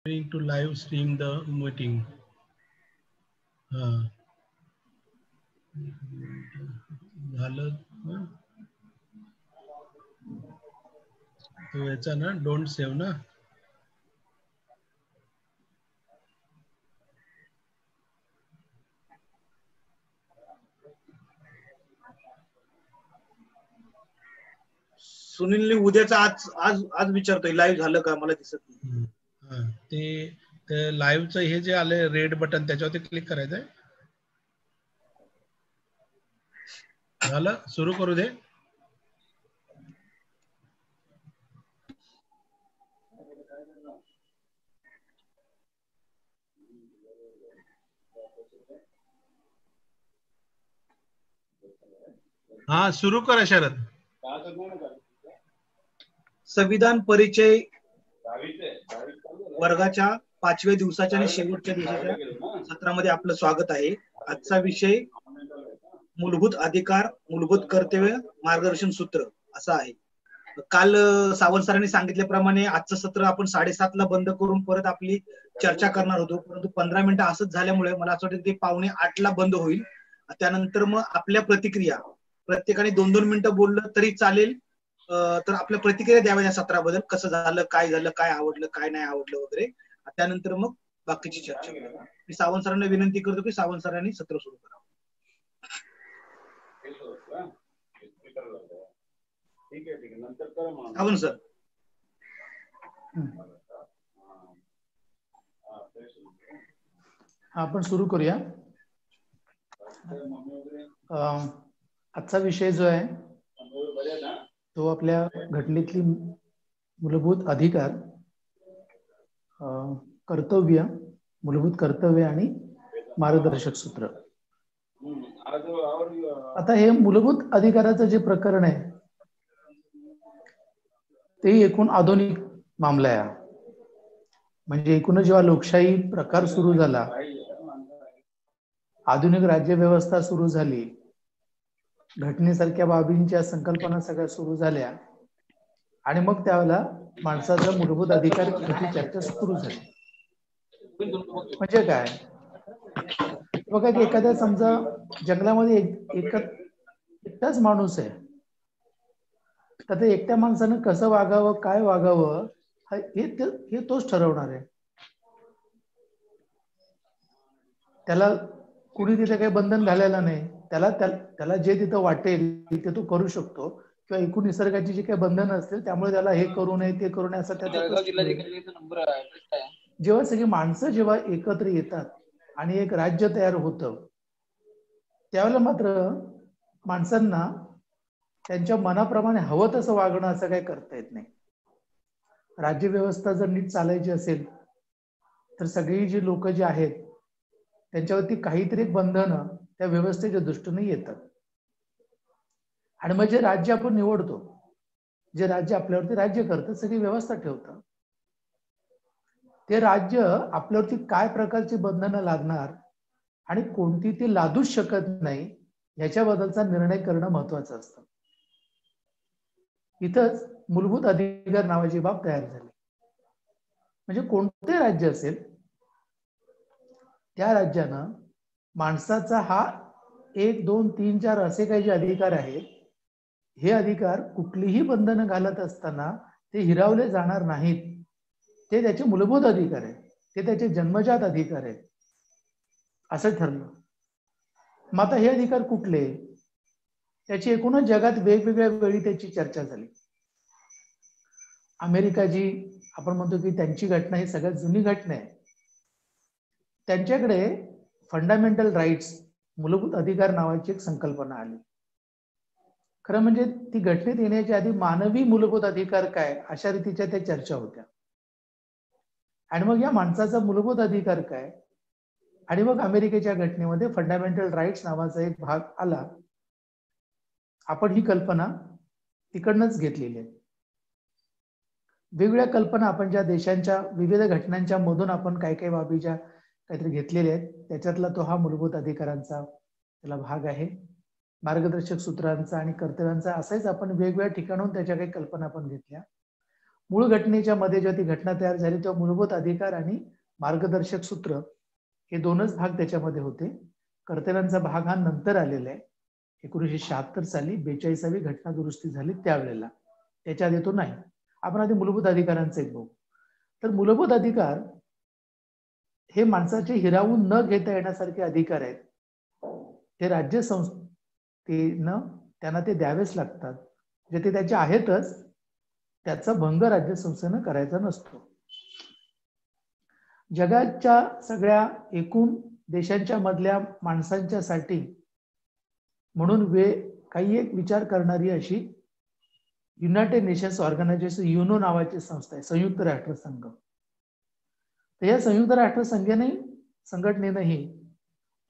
to live stream the meeting. झालं तो याचा ना डोंट सेव्ह ना. सुनीलने उद्याचा आज आज आज विचारतोय लाईव्ह झालं का, मला दिसत नाही. ते लाईव्हचं हे जे आले रेड बटन त्याच्यावरती क्लिक करायचंय. झालं, सुरू करू दे. हा सुरू करा शरद. संविधान परिचय वर्गाच्या 5व्या दिवसाच्या आणि शेवटच्या दिवसाच्या सत्रामध्ये आपलं स्वागत आहे. आजचा विषय मूलभूत अधिकार, मूलभूत कर्तव्य, मार्गदर्शन सूत्र असा आहे. काल सावंत सरांनी सांगितल्याप्रमाणे आजचं सत्र आपण 7:30ला बंद करून परत आपली चर्चा करणार होतो, परंतु 15 मिनिटं असंच झाल्यामुळे मला असं वाटतं की 7:45ला बंद होईल. त्यानंतर मग आपल्या प्रतिक्रिया प्रत्येकाने 2-2 मिनिटं बोललं तरी चालेल. तर आपल्या प्रतिक्रिया द्याव्या या सत्राबद्दल, कसं झालं, काय झालं, काय आवडलं, काय नाही आवडलं वगैरे. त्यानंतर मग बाकीची चर्चा करूया. मी सावंत सरांना विनंती करतो की सावंत सरांनी सत्र सुरू करावं. सावंत सर. आपण सुरू करूया. आजचा विषय जो आहे तो आपल्या घटनेतली मूलभूत अधिकार, कर्तव्य, मूलभूत कर्तव्य आणि मार्गदर्शक सूत्र. आता हे मूलभूत अधिकाराचं जे प्रकरण आहे ते एकूण आधुनिक मामला आहे. म्हणजे एकूण जेव्हा लोकशाही प्रकार सुरू झाला, आधुनिक राज्यव्यवस्था सुरू झाली, घटनेसारख्या बाबींच्या संकल्पना सगळ्या सुरू झाल्या आणि मग त्यावेळेला माणसाचा मूलभूत अधिकार याची चर्चा सुरू झाली. म्हणजे काय बघा की एखाद्या समजा जंगलामध्ये एकटाच माणूस आहे, तर ते एकट्या माणसानं कसं वागावं, काय वागावं हे तोच ठरवणार आहे. त्याला कुणी तिथे काही बंधन घालायला नाही. त्याला जे तिथं वाटेल ते तो करू शकतो, किंवा एकूण निसर्गाची जी काही बंधनं असतील त्यामुळे त्याला हे करू नये ते करू नये असं त्याचा. जेव्हा सगळी माणसं जेव्हा एकत्र येतात आणि एक राज्य तयार होतं, त्यावेळेला मात्र माणसांना त्यांच्या मनाप्रमाणे हवं तसं वागणं असं काही करता येत नाही. राज्यव्यवस्था जर नीट चालायची असेल तर सगळी जी लोक जी आहेत त्यांच्यावरती काहीतरी बंधनं त्या व्यवस्थेच्या दृष्टीने येतात. आणि मग जे राज्य आपण निवडतो, जे राज्य आपल्यावरती राज्य करतं, सगळी व्यवस्था ठेवतं, ते राज्य आपल्यावरती काय प्रकारची बंधनं लादणार आणि कोणती ती लादूच शकत नाही याच्याबद्दलचा निर्णय करणं महत्वाचं असतं. इथंच मूलभूत अधिकार नावाची बाब तयार झाली. म्हणजे कोणते राज्य असेल त्या राज्यानं माणसाचा हा 1, 2, 3, 4 असे काही जे अधिकार आहेत, हे अधिकार कुठलीही बंधनं घालत असताना ते हिरावले जाणार नाहीत. ते त्याचे मूलभूत अधिकार आहेत, ते त्याचे जन्मजात अधिकार आहेत असं ठरलं. मग आता हे अधिकार कुठले, त्याची एकूणच जगात वेगवेगळ्या वेळी त्याची चर्चा झाली. अमेरिका जी आपण म्हणतो की त्यांची घटना ही सगळ्यात जुनी घटना आहे, त्यांच्याकडे फंडामेंटल राईट्स, मूलभूत अधिकार नावाची एक संकल्पना आली. खरं म्हणजे ती घटनेत येण्याच्या आधी मानवी मूलभूत अधिकार काय अशा रीतीच्या त्या चर्चा होत्या. आणि मग या माणसाचा मूलभूत अधिकार काय, आणि मग अमेरिकेच्या घटनेमध्ये फंडामेंटल राईट्स नावाचा एक भाग आला. आपण ही कल्पना तिकडनंच घेतलेली आहे. वेगवेगळ्या कल्पना आपण ज्या देशांच्या विविध घटनांच्या मधून आपण काही काही बाबी ज्या काहीतरी घेतलेल्या आहेत, त्याच्यातला तो हा मूलभूत अधिकारांचा त्याला भाग आहे. मार्गदर्शक सूत्रांचा आणि कर्तव्यांचा असाच आपण वेगवेगळ्या ठिकाणून त्याच्या काही कल्पना आपण घेतल्या. मूळ घटनेच्या मध्ये जेव्हा ती घटना तयार झाली तेव्हा मूलभूत अधिकार आणि मार्गदर्शक सूत्र हे दोनच भाग त्याच्यामध्ये होते. कर्तव्यांचा भाग हा नंतर आलेला आहे. 1976 साली 42वी घटना दुरुस्ती झाली त्यावेळेला, त्याच्या आधी तो नाही. आपण आधी मूलभूत अधिकारांचे एक बघू. तर मूलभूत अधिकार हे माणसाचे हिरावून न घेता येण्यासारखे अधिकार आहेत. ते राज्य संस्थेनं त्यांना ते द्यावेच लागतात. जे ते त्याचे आहेतच, त्याचा भंग राज्य संस्थेनं करायचा नसतो. जगाच्या सगळ्या एकूण देशांच्या मधल्या माणसांच्या साठी म्हणून काही एक विचार करणारी अशी युनायटेड नेशन्स ऑर्गनायझेशन, युनो नावाची संस्था आहे, संयुक्त राष्ट्रसंघ. तर या संयुक्त संघटनेनंही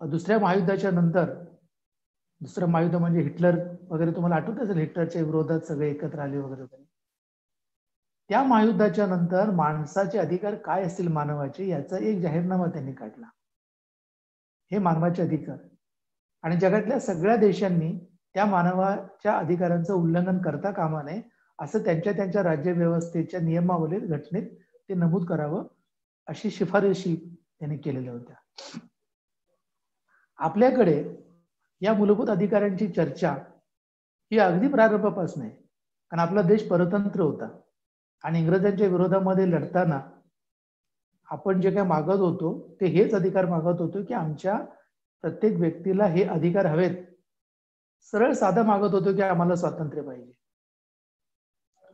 दुसऱ्या महायुद्धाच्या नंतर, दुसरं महायुद्ध म्हणजे हिटलर वगैरे तुम्हाला आठवत असेल, हिटलरच्या विरोधात सगळे एकत्र आले वगैरे वगैरे. त्या महायुद्धाच्या नंतर माणसाचे अधिकार काय असतील मानवाचे याचा एक जाहीरनामा त्यांनी काढला. हे मानवाचे अधिकार, आणि जगातल्या सगळ्या देशांनी त्या मानवाच्या अधिकारांचं उल्लंघन करता कामा नये असं त्यांच्या राज्यव्यवस्थेच्या नियमावलीत, घटनेत ते नमूद करावं अशी शिफारशी त्यांनी केलेल्या होत्या. आपल्याकडे या मूलभूत अधिकारांची चर्चा ही अगदी प्रारंभापासून आहे. कारण आपला देश परतंत्र होता आणि इंग्रजांच्या विरोधामध्ये लढताना आपण जे काय मागत होतो ते हेच अधिकार मागत होतो की आमच्या प्रत्येक व्यक्तीला हे अधिकार हवेत. सरळ साधं मागत होतो की आम्हाला स्वातंत्र्य पाहिजे,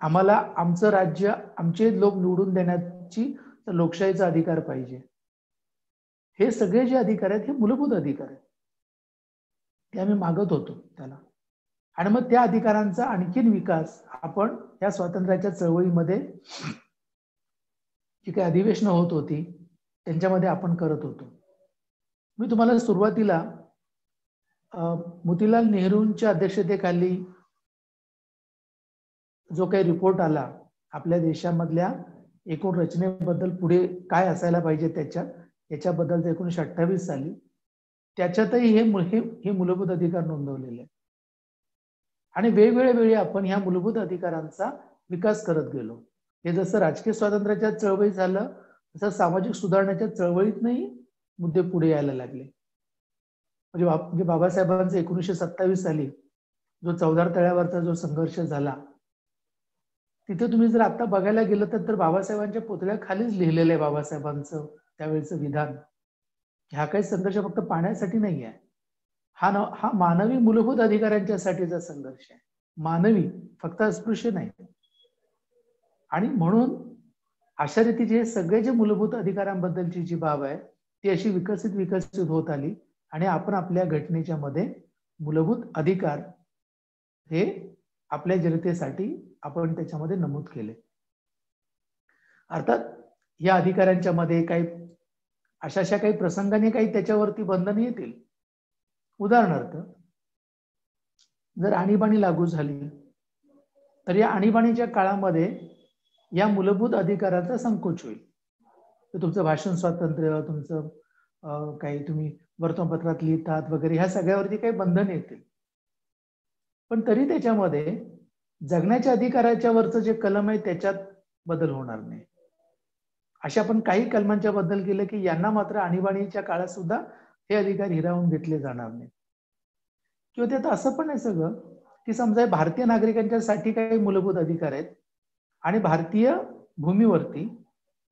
आम्हाला आमचं राज्य, आमचे लोक निवडून देण्याची लोकशाहीचा अधिकार पाहिजे. हे सगळे जे अधिकार आहेत हे मूलभूत अधिकार आहेत, ते आम्ही मागत होतो त्याला. आणि मग त्या अधिकारांचा आणखीन विकास आपण या स्वातंत्र्याच्या चळवळीमध्ये जी काही अधिवेशनं होत होती त्यांच्यामध्ये आपण करत होतो. मी तुम्हाला सुरुवातीला मोतीलाल नेहरूंच्या अध्यक्षतेखाली जो काही रिपोर्ट आला आपल्या देशामधल्या एकूण रचनेबद्दल, पुढे काय असायला पाहिजे याच्याबद्दल 1928 साली, त्याच्यातही हे मूलभूत अधिकार नोंदवलेले आहेत. आणि वेगवेगळ्या वेळी आपण ह्या मूलभूत अधिकारांचा विकास करत गेलो. हे जसं राजकीय स्वातंत्र्याच्या चळवळीत झालं तसं सामाजिक सुधारण्याच्या चळवळीतनंही मुद्दे पुढे यायला लागले. म्हणजे बाबासाहेबांचा 1927 साली जो चौदार तळ्यावरचा जो संघर्ष झाला, तिथे तुम्ही जर आता बघायला गेलं तर बाबासाहेबांच्या पुतळ्याखालीच लिहिलेलं आहे बाबासाहेबांचं त्यावेळेचं विधान. हा काही संघर्ष फक्त पाण्यासाठी नाही आहे, हा मानवी मूलभूत अधिकारांच्या साठीचा संघर्ष आहे. मानवी, फक्त अस्पृश्य नाही. आणि म्हणून अशा रीतीचे सगळे जे मूलभूत अधिकारांबद्दलची जी बाब आहे ती अशी विकसित होत आली. आणि आपण आपल्या घटनेच्या मध्ये मूलभूत अधिकार हे आपल्या जनतेसाठी आपण त्याच्यामध्ये नमूद केले. अर्थात या अधिकारांच्या मध्ये काही अशा काही प्रसंगाने काही त्याच्यावरती बंधने येतील. उदाहरणार्थ, जर आणीबाणी लागू झाली तर या आणीबाणीच्या काळामध्ये या मूलभूत अधिकाराचा संकोच होईल. तर तुमचं भाषण स्वातंत्र्य, तुमचं काही तुम्ही वर्तमानपत्रात लिहितात वगैरे, ह्या सगळ्यावरती काही बंधन येतील. पण तरी त्याच्यामध्ये जगण्याच्या अधिकाराच्या वरचं जे कलम आहे त्याच्यात बदल होणार नाही. अशा आपण काही कलमांच्या बद्दल केलं की यांना मात्र आणीबाणीच्या काळात सुद्धा हे अधिकार हिरावून घेतले जाणार नाही. किंवा त्यात असं पण आहे सगळं की समजा भारतीय नागरिकांच्या साठी काही मूलभूत अधिकार आहेत आणि भारतीय भूमीवरती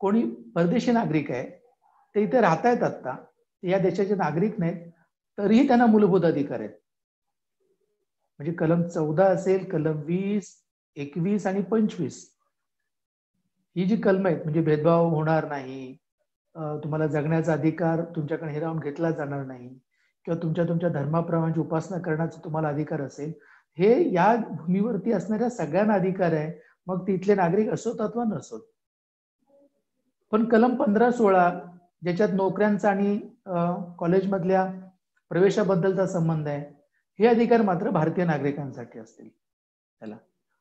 कोणी परदेशी नागरिक आहे, ते इथे राहतायत, आता या देशाचे नागरिक नाहीत, तरीही त्यांना मूलभूत अधिकार आहेत. म्हणजे कलम 14 असेल, कलम 20, 21 आणि 25 ही जी कलम आहेत, म्हणजे भेदभाव होणार नाही, तुम्हाला जगण्याचा अधिकार तुमच्याकडे हिरावून घेतला जाणार नाही, किंवा तुमच्या धर्माप्रमाणे उपासना करण्याचा तुम्हाला अधिकार असेल, हे या भूमीवरती असणाऱ्या सगळ्यांना अधिकार आहे, मग तिथले नागरिक असोत अथवा नसोत. पण कलम 15-16 ज्याच्यात नोकऱ्यांचा आणि कॉलेजमधल्या प्रवेशाबद्दलचा संबंध आहे, हे अधिकार मात्र भारतीय नागरिकांसाठी असतील त्याला.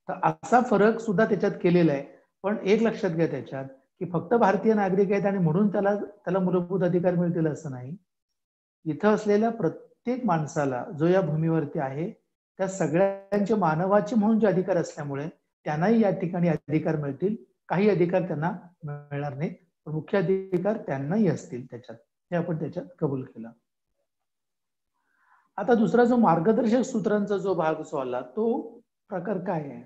तर असा फरक सुद्धा त्याच्यात केलेला आहे. पण एक लक्षात घ्या त्याच्यात की फक्त भारतीय नागरिक आहेत आणि म्हणून त्याला मूलभूत अधिकार मिळतील असं नाही. इथं असलेल्या प्रत्येक माणसाला जो या भूमीवरती आहे त्या सगळ्यांचे मानवाचे म्हणून जे अधिकार असल्यामुळे त्यांनाही या ठिकाणी अधिकार मिळतील. काही अधिकार त्यांना मिळणार नाहीत, पण मुख्य अधिकार त्यांनाही असतील त्याच्यात, हे आपण त्याच्यात कबूल केलं. आता दुसरा जो मार्गदर्शक सूत्रांचा जो भाग जो आला तो प्रकार काय आहे,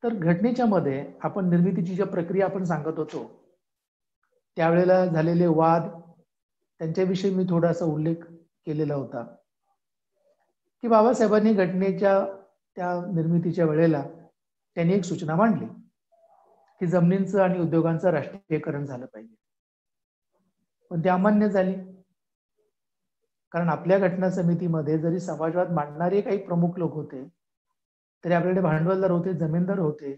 तर घटनेच्या मध्ये आपण निर्मितीची जी प्रक्रिया आपण सांगत होतो त्यावेळेला झालेले वाद त्यांच्याविषयी मी थोडासा उल्लेख केलेला होता की बाबासाहेबांनी घटनेच्या त्या निर्मितीच्या वेळेला त्यांनी एक सूचना मांडली की जमिनींचं आणि उद्योगांचं राष्ट्रीयकरण झालं पाहिजे, पण ते अमान्य झाले. कारण आपल्या घटना समितीमध्ये जरी समाजवाद मांडणारे काही प्रमुख लोक होते तरी आपल्याकडे भांडवलदार होते, जमीनदार होते,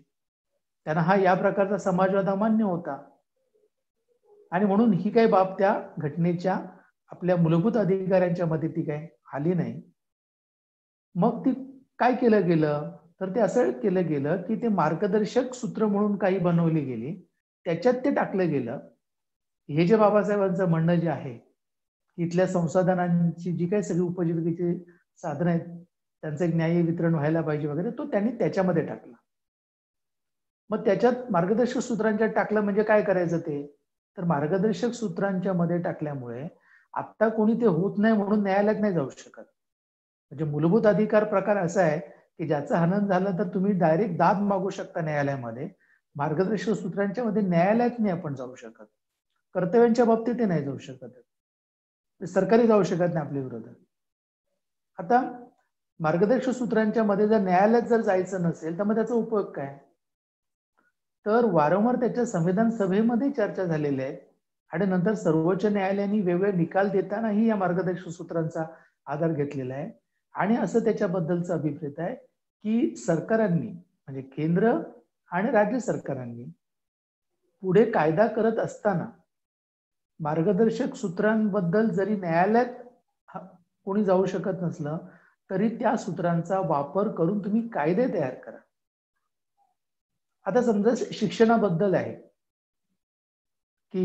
त्यांना हा या प्रकारचा समाजवाद अमान्य होता आणि म्हणून ही काही बाब त्या घटनेच्या आपल्या मूलभूत अधिकाऱ्यांच्या मध्ये ती काय आली नाही. मग ती काय केलं गेलं तर ते असं केलं गेलं की ते मार्गदर्शक सूत्र म्हणून काही बनवली गेली, त्याच्यात ते टाकलं गेलं. हे जे बाबासाहेबांचं म्हणणं जे आहे इथल्या संसाधनांची जी काही सगळी उपजीविकेची साधनं आहेत त्यांचं एक न्याय्य वितरण व्हायला पाहिजे वगैरे, तो त्यांनी त्याच्यामध्ये टाकला. मग त्याच्यात मार्गदर्शक सूत्रांच्यात टाकलं म्हणजे काय करायचं ते, तर मार्गदर्शक सूत्रांच्या मध्ये टाकल्यामुळे आता कोणी ते होत नाही म्हणून न्यायालयात नाही जाऊ शकत. म्हणजे मूलभूत अधिकार प्रकार असा आहे की ज्याचं हनन झालं तर तुम्ही डायरेक्ट दाद मागू शकता न्यायालयामध्ये. मार्गदर्शक सूत्रांच्या मध्ये न्यायालयात नाही आपण जाऊ शकत, कर्तव्यांच्या बाबतीत ते नाही जाऊ शकत, सरकारी जाऊ शकत नाही आपल्या विरोधात. आता मार्गदर्शक सूत्रांच्या मध्ये जर न्यायालयात जर जायचं नसेल तर मग त्याचा उपयोग काय, तर वारंवार त्याच्या संविधान सभेमध्ये चर्चा झालेली आहे आणि नंतर सर्वोच्च न्यायालयाने वेगवेगळे निकाल देतानाही या मार्गदर्शक सूत्रांचा आधार घेतलेला आहे. आणि असं त्याच्याबद्दलचा अभिप्राय आहे की सरकारांनी म्हणजे केंद्र आणि राज्य सरकारांनी पुढे कायदा करत असताना मार्गदर्शक सूत्रांबद्दल जरी न्यायालयात कोणी जाऊ शकत नसलं तरी त्या सूत्रांचा वापर करून तुम्ही कायदे तयार करा. आता समजा शिक्षणाबद्दल आहे की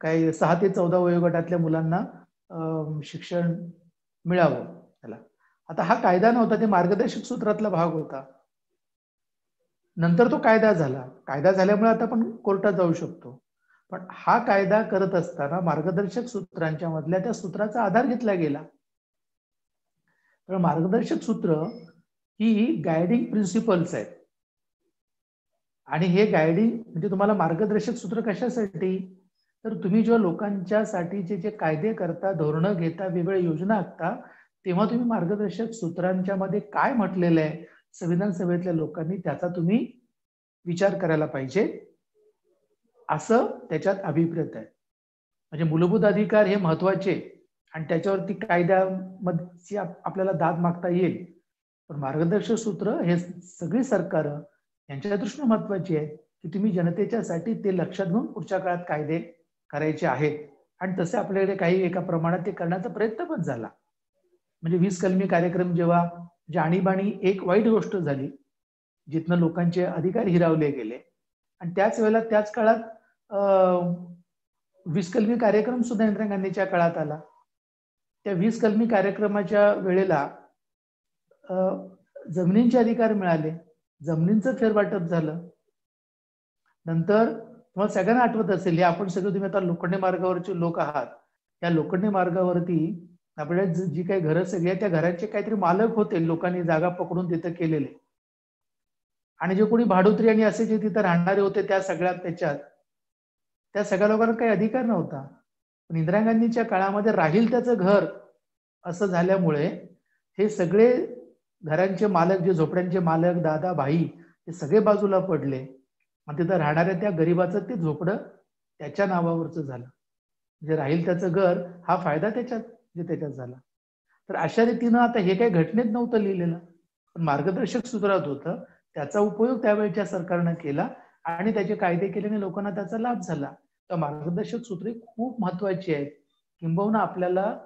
काही 6 ते 14 वयोगटातल्या मुलांना शिक्षण मिळावं त्याला. आता हा कायदा नव्हता, ते मार्गदर्शक सूत्रातला भाग होता. नंतर तो कायदा झाला, कायदा झाल्यामुळे आता आपण कोर्टात जाऊ शकतो. पण हा कायदा करत असताना मार्गदर्शक सूत्रांच्या मधल्या त्या सूत्राचा आधार घेतला गेला. तर मार्गदर्शक सूत्र ही गायडिंग प्रिन्सिपल्स आहेत आणि हे गायडिंग म्हणजे तुम्हाला मार्गदर्शक सूत्र कशासाठी, तर तुम्ही जेव्हा लोकांच्या साठीचे जे कायदे करता, धोरणं घेता, वेगवेगळ्या योजना आखता, तेव्हा तुम्ही मार्गदर्शक सूत्रांच्या मध्ये काय म्हटलेलं आहे संविधान सभेतल्या लोकांनी त्याचा तुम्ही विचार करायला पाहिजे, असं त्याच्यात अभिप्रेत आहे. म्हणजे मूलभूत अधिकार हे महत्वाचे आणि त्याच्यावरती कायद्यामध्ये आपल्याला दाद मागता येईल, पण मार्गदर्शक सूत्र हे सगळी सरकार यांच्या दृष्टीने महत्वाची आहे की तुम्ही जनतेच्या साठी ते लक्षात घेऊन पुढच्या काळात कायदे करायचे आहेत. आणि तसे आपल्याकडे काही एका प्रमाणात ते करण्याचा प्रयत्न पण झाला. म्हणजे 20 कलमी कार्यक्रम जेव्हा आणीबाणी एक वाईट गोष्ट झाली जिथनं लोकांचे अधिकार हिरावले गेले आणि त्याच वेळेला त्याच काळात 20 कलमी कार्यक्रम सुद्धा इंदिरा गांधीच्या काळात आला. त्या 20 कलमी कार्यक्रमाच्या वेळेला जमिनींचे अधिकार मिळाले, जमिनींचं फेरवाटप झालं. नंतर तुम्हाला सगळ्यांना आठवत असेल, हे आपण सगळे तुम्ही आता लोखंडी मार्गावरचे लोक आहात, त्या लोखंडी मार्गावरती आपल्या जी काही घरं सगळी आहेत त्या घरांचे काहीतरी मालक होते, लोकांनी जागा पकडून तिथं केलेले, आणि जे कोणी भाडोत्री आणि असे जे तिथं राहणारे होते त्या सगळ्या त्याच्यात त्या सगळ्या लोकांना काही अधिकार नव्हता. पण इंदिरा गांधीच्या काळामध्ये राहील त्याचं घर असं झाल्यामुळे हे सगळे घरांचे मालक, जे झोपड्यांचे मालक, दादा भाई, हे सगळे बाजूला पडले आणि तिथं राहणाऱ्या त्या गरीबाचं ते झोपडं त्याच्या नावावरचं झालं. म्हणजे राहील त्याचं घर हा फायदा त्याच्यात झाला. तर अशा रीतीनं आता हे काही घटनेत नव्हतं लिहिलेलं, पण मार्गदर्शक सूत्रात होतं, त्याचा उपयोग त्यावेळेच्या सरकारनं केला आणि त्याचे कायदे केल्याने लोकांना त्याचा लाभ झाला. तर मार्गदर्शक सूत्रे खूप महत्वाची आहेत. किंबहुना आपल्याला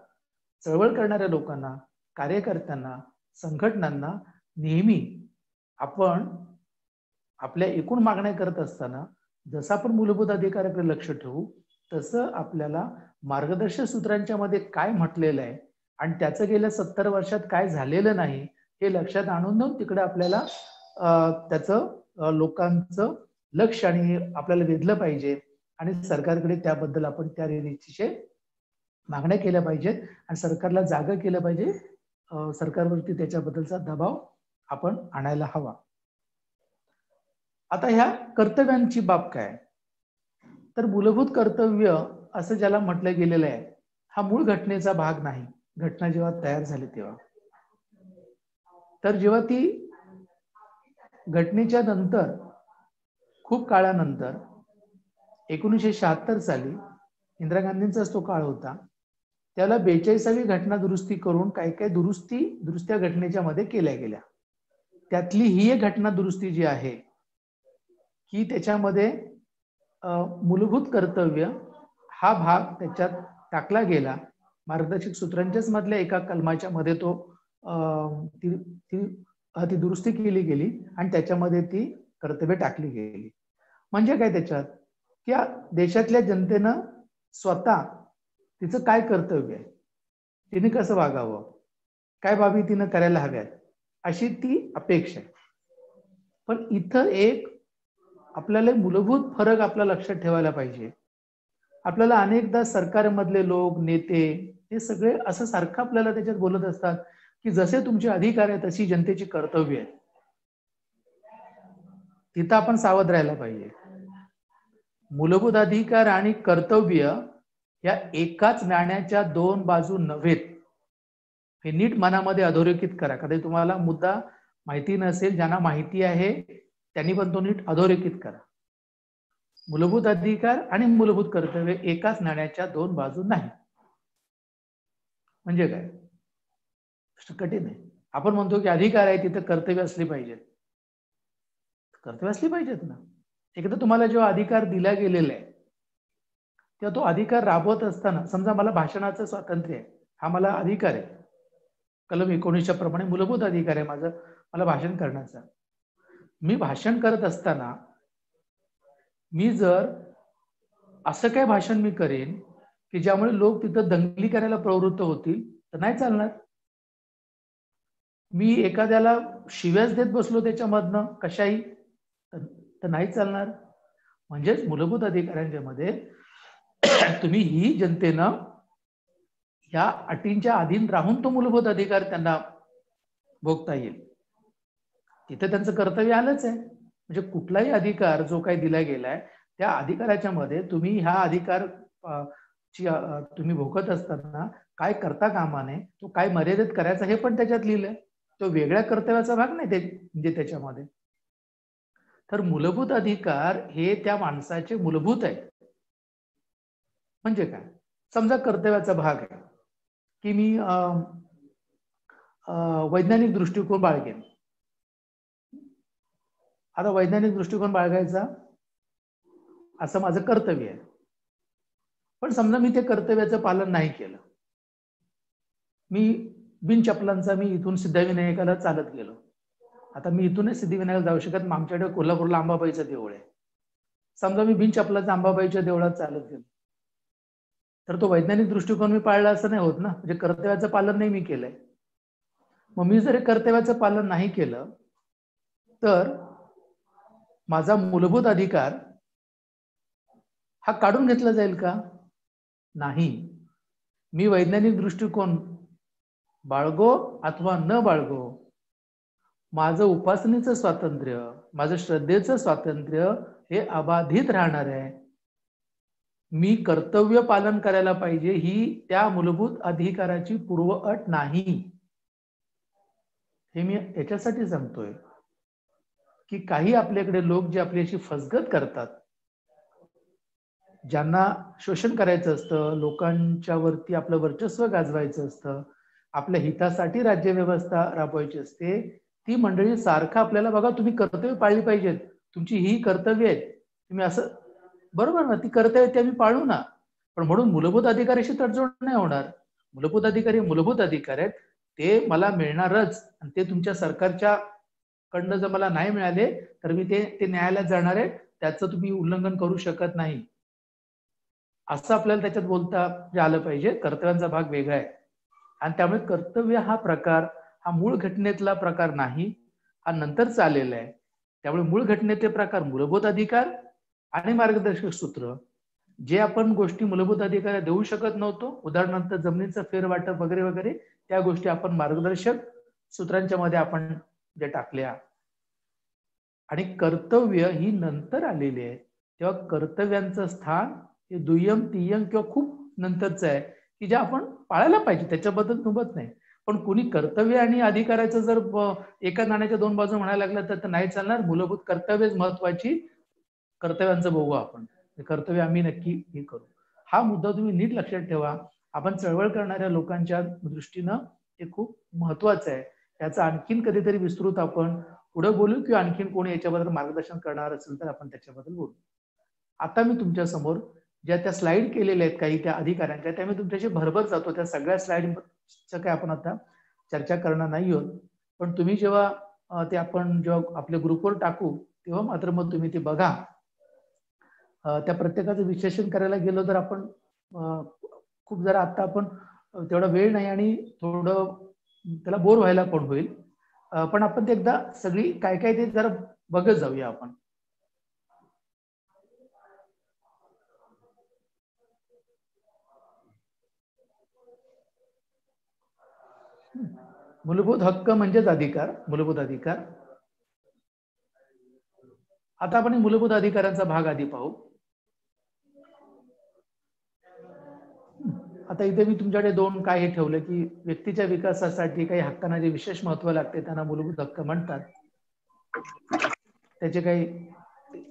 चळवळ करणाऱ्या लोकांना, कार्यकर्त्यांना, संघटनांना नेहमी आपण आपल्या एकूण मागण्या करत असताना जसं आपण मूलभूत अधिकाराकडे लक्ष ठेवू तसं आपल्याला मार्गदर्शक सूत्रांच्या मध्ये काय म्हटलेलं आहे आणि त्याचं गेल्या 70 वर्षात काय झालेलं नाही हे लक्षात आणून देऊन तिकडे आपल्याला त्याचं लोकांचं लक्ष आणि आपल्याला वेधलं पाहिजे आणि सरकारकडे त्याबद्दल आपण त्या रीतीचे मागण्या केल्या पाहिजेत आणि सरकारला जागा केलं पाहिजे. सरकारवरती त्याच्याबद्दलचा दबाव आपण आणायला हवा. आता ह्या कर्तव्यांची बाब काय, तर मूलभूत कर्तव्य असं ज्याला म्हटलं गेलेलं आहे हा मूळ घटनेचा भाग नाही. घटना जेव्हा तयार झाली तेव्हा, तर जेव्हा ती घटनेच्या नंतर खूप काळानंतर 1976 साली इंदिरा गांधींचाच तो काळ होता, त्याला 42वी घटना दुरुस्ती करून काही काही दुरुस्त्या घटनेच्या मध्ये केल्या गेल्या. त्यातली ही एक घटना दुरुस्ती जी आहे की त्याच्यामध्ये मूलभूत कर्तव्य हा भाग त्याच्यात टाकला गेला. मार्गदर्शक सूत्रांच्याच मधल्या एका कलमाच्या मध्ये तो ती दुरुस्ती केली गेली आणि त्याच्यामध्ये ती कर्तव्य टाकली गेली. म्हणजे काय त्याच्यात, की देशातल्या जनतेनं स्वतः तिचं काय कर्तव्य आहे, तिने कसं वागावं, काय बाबी तिनं करायला हव्यात अशी ती अपेक्षा आहे. पण इथं एक आपल्याला मूलभूत फरक आपला लक्षात ठेवायला पाहिजे. आपल्याला अनेकदा सरकारमधले लोक, नेते हे सगळे असं सारखं आपल्याला त्याच्यात बोलत असतात की जसे तुमचे अधिकार आहेत तशी जनतेची कर्तव्य आहेत. तिथं आपण सावध राहायला पाहिजे. मूलभूत अधिकार आणि कर्तव्य या एकाच नाण्याच्या दोन बाजू नव्हेत, हे नीट मनामध्ये अधोरेखित करा. कधी तुम्हाला मुद्दा माहिती नसेल, ज्यांना माहिती आहे त्यांनी पण तो नीट अधोरेखित करा. मूलभूत अधिकार आणि मूलभूत कर्तव्य एकाच नाण्याच्या दोन बाजू नाही. म्हणजे काय, कठीण आहे. आपण म्हणतो की अधिकार आहे तिथे कर्तव्य असले पाहिजेत. कर्तव्य असली पाहिजेत ना. एकदा तुम्हाला जेव्हा अधिकार दिला गेलेला आहे तेव्हा तो अधिकार राबवत असताना, समजा मला भाषणाचं स्वातंत्र्य आहे, हा मला अधिकार आहे, कलम 19 प्रमाणे मूलभूत अधिकार आहे माझं, मला भाषण करण्याचा. मी भाषण करत असताना मी जर असं काय भाषण मी करेन की ज्यामुळे लोक तिथं दंगली करायला प्रवृत्त होतील तर नाही चालणार. मी एखाद्याला शिव्याच देत बसलो त्याच्यामधनं कशाही तर नाही चालणार. म्हणजेच मूलभूत अधिकारांच्या मध्ये तुम्ही ही जनतेनं या अटींच्या अधीन राहून तो मूलभूत अधिकार त्यांना भोगता येईल. तिथे त्यांचं कर्तव्य आलंच आहे. म्हणजे कुठलाही अधिकार जो काही दिला गेलाय त्या अधिकाराच्या मध्ये तुम्ही हा अधिकार तुम्ही भोगत असताना काय करता कामा नये, तो काय मर्यादित करायचा हे पण त्याच्यात लिहिलंय. तो वेगळ्या कर्तव्याचा भाग नाही म्हणजे त्याच्यामध्ये. तर मूलभूत अधिकार हे त्या माणसाचे मूलभूत आहे. म्हणजे काय, समजा कर्तव्याचा भाग आहे की मी वैज्ञानिक दृष्टिकोन बाळगेन. आता वैज्ञानिक दृष्टिकोन बाळगायचा असं माझं कर्तव्य आहे. पण समजा मी ते कर्तव्याचं पालन नाही केलं, मी बिन चपलांचा मी इथून सिद्धिविनायकाला चालत गेलो. आता मी इथूनच सिद्धिविनायकाला जाऊ शकत, आमच्याकडे कोल्हापूरला अंबाबाईचं देऊळ आहे. समजा मी बिन चपलाचा अंबाबाईच्या देवळात चालत गेलो तर तो वैज्ञानिक दृष्टिकोन मी पाळला असं नाही होत ना. म्हणजे कर्तव्याचं पालन नाही मी केलंय. मग मी जर कर्तव्याचं पालन नाही केलं तर माझा मूलभूत अधिकार हा काढून घेतला जाईल का? नाही. मी वैज्ञानिक दृष्टिकोन बाळगो अथवा न बाळगो, माझं उपासनेचं स्वातंत्र्य, माझं श्रद्धेचं स्वातंत्र्य हे अबाधित राहणार आहे. मी कर्तव्य पालन करायला पाहिजे ही त्या मूलभूत अधिकाराची पूर्वअट नाही. हे मी याच्यासाठी सांगतोय की काही आपल्याकडे लोक जे आपल्याशी फसगत करतात, ज्यांना शोषण करायचं असतं, लोकांच्या वरती आपलं वर्चस्व गाजवायचं असतं, आपल्या हितासाठी राज्यव्यवस्था राबवायची असते, ती मंडळी सारखं आपल्याला बघा तुम्ही कर्तव्य पाळली पाहिजेत, तुमची ही कर्तव्य आहेत, तुम्ही असं बरोबर ना, ती कर्तव्य ते आम्ही पाळू ना. पण म्हणून मूलभूत अधिकाराशी तडजोड नाही होणार. मूलभूत अधिकारी मूलभूत अधिकार आहेत, ते मला मिळणारच. आणि ते तुमच्या सरकारच्या कडनं जर मला नाही मिळाले तर मी ते न्यायालयात जाणार आहे, त्याचं तुम्ही उल्लंघन करू शकत नाही. असं आपल्याला त्याच्यात बोलता आलं पाहिजे. कर्तव्यांचा भाग वेगळा आहे आणि त्यामुळे कर्तव्य हा प्रकार हा मूळ घटनेतला प्रकार नाही, हा नंतर आलेला आहे. त्यामुळे मूळ घटनेचे प्रकार मूलभूत अधिकार आणि मार्गदर्शक सूत्र, जे आपण गोष्टी मूलभूत अधिकार देऊ शकत नव्हतो, उदाहरणार्थ जमिनीचं फेरवाटप वगैरे वगैरे, त्या गोष्टी आपण मार्गदर्शक सूत्रांच्या मध्ये आपण जे टाकल्या. आणि कर्तव्य ही नंतर आलेली आहे, तेव्हा कर्तव्यांचं स्थान हे दुय्यम तिय्यम किंवा खूप नंतरचं आहे, की जे आपण पाळायला पाहिजे, त्याच्याबद्दल तुमत नाही. पण कुणी कर्तव्य आणि अधिकाराचं जर एका नाण्याच्या दोन बाजू म्हणायला लागलं तर नाही चालणार. मूलभूत कर्तव्यच महत्वाची, कर्तव्यांचं बघू आपण, कर्तव्य आम्ही नक्की हे करू. हा मुद्दा तुम्ही नीट लक्षात ठेवा. आपण चळवळ करणाऱ्या लोकांच्या दृष्टीनं हे खूप महत्वाचं आहे. याचं आणखीन कधीतरी विस्तृत आपण पुढे बोलू, किंवा आणखीन कोणी याच्याबद्दल मार्गदर्शन करणार असेल तर आपण त्याच्याबद्दल बोलू. आता मी तुमच्या समोर ज्या त्या स्लाइड केलेल्या आहेत काही त्या अधिकाऱ्यांच्या, त्या मी तुमच्याशी भरभर जातो. त्या सगळ्या स्लाइडचं काय आपण आता चर्चा करणार नाही आहोत. पण तुम्ही जेव्हा ते आपण जेव्हा आपल्या ग्रुपवर टाकू तेव्हा मात्र मग तुम्ही ते बघा. त्या प्रत्येकाचं विश्लेषण करायला गेलो तर आपण खूप जरा आता आपण तेवढा वेळ नाही आणि थोडं त्याला बोर व्हायला पण होईल. पण आपण ते एकदा सगळी काय काय ते जरा बघत जाऊया आपण. मूलभूत हक्क म्हणजेच अधिकार, मूलभूत अधिकार. आता आपण मूलभूत अधिकारांचा भाग आधी पाहू. आता इथे मी तुमच्याकडे दोन काय हे ठेवलं की व्यक्तीच्या विकासासाठी काही हक्कांना जे विशेष महत्व लागते त्यांना मूलभूत हक्क म्हणतात. त्याचे काही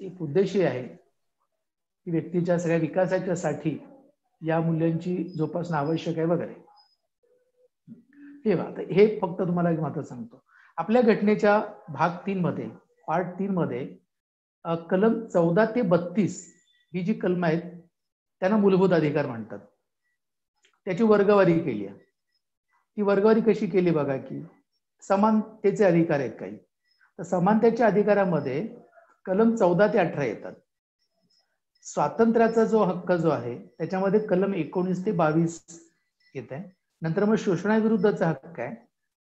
एक उद्देशही आहे की व्यक्तीच्या सगळ्या विकासाच्या साठी या मूल्यांची जोपासना आवश्यक आहे वगैरे. हे फक्त तुम्हाला एक मात्र सांगतो. आपल्या घटनेच्या भाग 3 मध्ये, पार्ट 3 मध्ये कलम 14 ते 32 ही जी कलम आहेत त्यांना मूलभूत अधिकार म्हणतात. त्याची वर्गवारी केली आहे. ती वर्गवारी कशी केली बघा की समानतेचे अधिकार आहेत काही. तर समानतेच्या अधिकारामध्ये कलम 14 ते 18 येतात. स्वातंत्र्याचा जो हक्क जो आहे त्याच्यामध्ये कलम 19 ते 22 येत आहे. नंतर मग शोषणाविरुद्धचा हक्क आहे,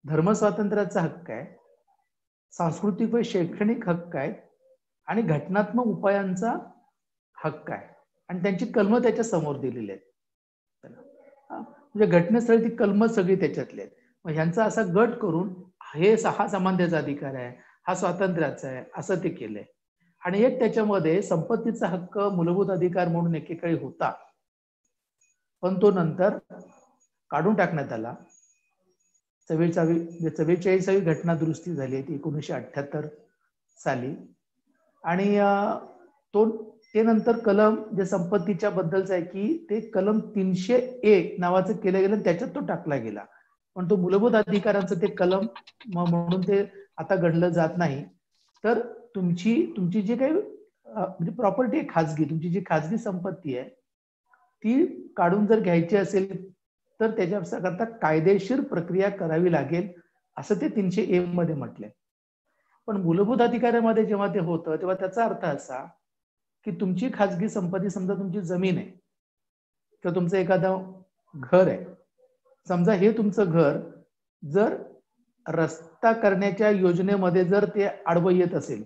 धर्मस्वातंत्र्याचा हक्क आहे, सांस्कृतिक व शैक्षणिक हक्क आहे आणि घटनात्मक उपायांचा हक्क आहे. आणि त्यांची कलम त्याच्या समोर दिलेली आहेत. म्हणजे घटनेस्थळी ती कलम सगळी त्याच्यातली आहेत. मग ह्यांचा असा गट करून हा समानतेचा अधिकार आहे, हा स्वातंत्र्याचा आहे असं ते केलंय. आणि एक त्याच्यामध्ये संपत्तीचा हक्क मूलभूत अधिकार म्हणून एकेकाळी होता, पण तो नंतर काढून टाकण्यात आला. 44वी घटना दुरुस्ती झाली ती 1978 साली. आणि ते नंतर कलम जे संपत्तीच्या बद्दलचं आहे की ते कलम 301 नावाचं केलं गेलं, त्याच्यात तो टाकला गेला. पण तो मूलभूत अधिकारांचं ते कलम म्हणून ते आता गणलं जात नाही. तर तुमची जी काही म्हणजे प्रॉपर्टी आहे खाजगी, तुमची जी खाजगी संपत्ती आहे ती काढून जर घ्यायची असेल तर त्याच्याकरता कायदेशीर प्रक्रिया करावी लागेल असं ते 301 मध्ये म्हटलंय. पण मूलभूत अधिकारामध्ये जेव्हा ते होतं तेव्हा त्याचा अर्थ असा की तुमची खाजगी संपत्ती, समजा तुमची जमीन आहे किंवा तुमचं एखादं घर आहे, समजा हे तुमचं घर जर रस्ता करण्याच्या योजनेमध्ये जर ते आडवं येत असेल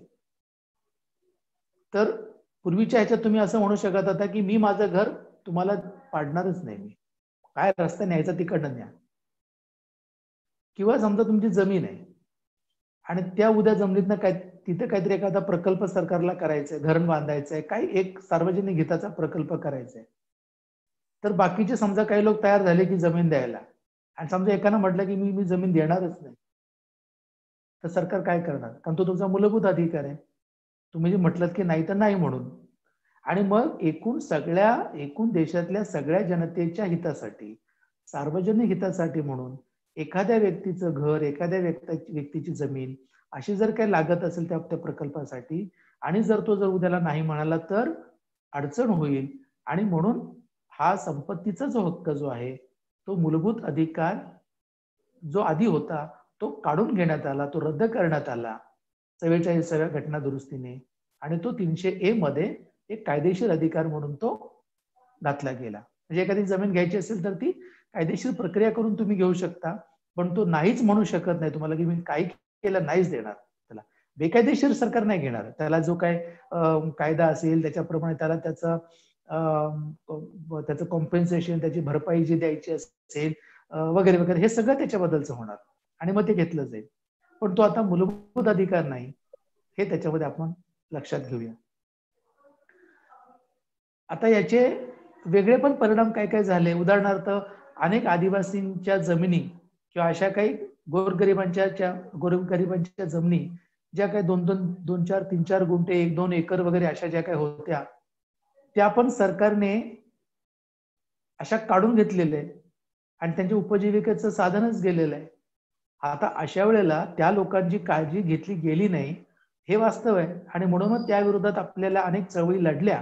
तर पूर्वीच्या ह्याच्यात तुम्ही असं म्हणू शकत होता की मी माझं घर तुम्हाला पाडणारच नाही, मी काय रस्ता न्यायचा तिकडनं न्या. किंवा समजा तुमची जमीन आहे आणि त्या उद्या जमिनीतनं तिथे काहीतरी एखादा प्रकल्प सरकारला करायचा आहे, धरण बांधायचं आहे, काही एक सार्वजनिक हिताचा प्रकल्प करायचा आहे, तर बाकीचे समजा काही लोक तयार झाले की जमीन द्यायला, आणि समजा एकानं म्हटलं की मी जमीन देणारच नाही, तर सरकार काय करणार? कारण तो तुमचा मूलभूत अधिकार आहे. तुम्ही जे म्हटलं की नाही तर नाही म्हणून. आणि मग एकूण देशातल्या सगळ्या जनतेच्या हितासाठी, सार्वजनिक हितासाठी म्हणून एखाद्या व्यक्तीचं घर, एखाद्या व्यक्तीची जमीन अशी जर काही लागत असेल त्या प्रकल्पासाठी, आणि जर तो उद्याला नाही म्हणाला तर अडचण होईल. आणि म्हणून हा संपत्तीचा जो हक्क जो आहे तो मूलभूत अधिकार जो आधी होता तो काढून घेण्यात आला, तो रद्द करण्यात आला 44व्या घटना दुरुस्तीने. आणि तो 300A मध्ये एक कायदेशीर अधिकार म्हणून तो घातला गेला. म्हणजे एखादी जमीन घ्यायची असेल तर ती कायदेशीर प्रक्रिया करून तुम्ही घेऊ शकता, पण तो नाहीच म्हणू शकत नाही तुम्हाला की मी काही केलं नाहीच देणार त्याला. बेकायदेशीर सरकार नाही घेणार. त्याला जो काय कायदा असेल त्याच्याप्रमाणे त्याला त्याचं कॉम्पेन्सेशन, त्याची भरपाई जी द्यायची असेल वगैरे वगैरे हे सगळं त्याच्याबद्दलचं होणार आणि मग ते घेतलं जाईल. पण तो आता मूलभूत अधिकार नाही हे त्याच्यामध्ये आपण लक्षात घेऊया. आता याचे वेगळे पण परिणाम काय काय झाले. उदाहरणार्थ अनेक आदिवासींच्या जमिनी किंवा अशा काही गोरगरिबांच्या जमिनी ज्या काही 2-2, 4, 3-4 गुंठे, 1-2 एकर वगैरे अशा ज्या काही होत्या त्या पण सरकारने अशा काढून घेतलेल्या आहे आणि त्यांच्या उपजीविकेचं साधनच गेलेलं आहे. आता अशा वेळेला त्या लोकांची काळजी घेतली गेली नाही हे वास्तव आहे आणि म्हणूनच त्या विरोधात आपल्याला अनेक चळवळी लढल्या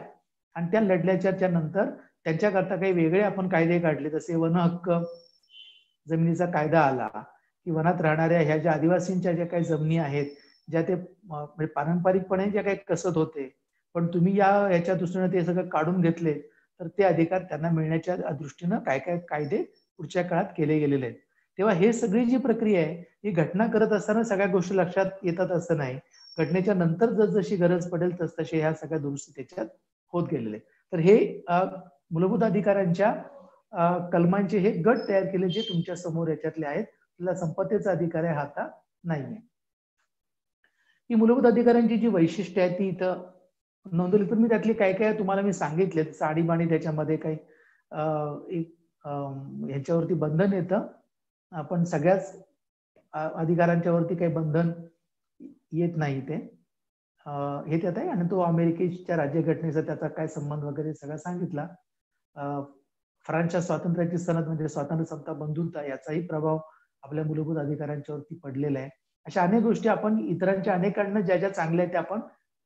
आणि त्या लढल्याच्या नंतर त्यांच्याकरता काही वेगळे आपण कायदे काढले. जसे वन हक्क जमिनीचा कायदा आला की वनात राहणाऱ्या ह्या ज्या आदिवासींच्या ज्या काही जमिनी आहेत ज्या ते म्हणजे पारंपरिकपणे ज्या काही कसत होते पण तुम्ही याच्या दृष्टीने ते सगळं काढून घेतले तर ते अधिकार त्यांना मिळण्याच्या दृष्टीनं काय काय कायदे पुढच्या काळात केले गेलेले आहेत. तेव्हा हे सगळी जी प्रक्रिया आहे ही घटना करत असताना सगळ्या गोष्टी लक्षात येतात असं नाही. घटनेच्या नंतर जशी गरज पडेल तसतसे ह्या सगळ्या दुरुस्ती त्याच्यात होत गेलेले. तर हे मूलभूत अधिकारांच्या कलमांचे हे गट तयार केले जे तुमच्या समोर याच्यातले आहेत. तुला संपत्तीचा अधिकार आहे, आता नाहीये. ही मूलभूत अधिकारांची जी वैशिष्ट्य आहे ती इथं नोंदवली. पण मी त्यातली काय काय तुम्हाला मी सांगितले. साडीबाणी त्याच्यामध्ये काही ह्याच्यावरती बंधन येतं. आपण सगळ्याच अधिकारांच्या वरती काही बंधन येत नाही ते हे त्यात आहे. आणि तो अमेरिकेच्या राज्यघटनेचा त्याचा काय संबंध वगैरे सगळं सांगितला. फ्रान्सच्या स्वातंत्र्याची सनद म्हणजे स्वातंत्र्य, समता, बंधुता याचाही प्रभाव आपल्या मूलभूत अधिकारांच्या वरती पडलेला आहे. अशा अनेक गोष्टी आपण इतरांच्या अनेकांना ज्या ज्या चांगल्या आहेत त्या आपण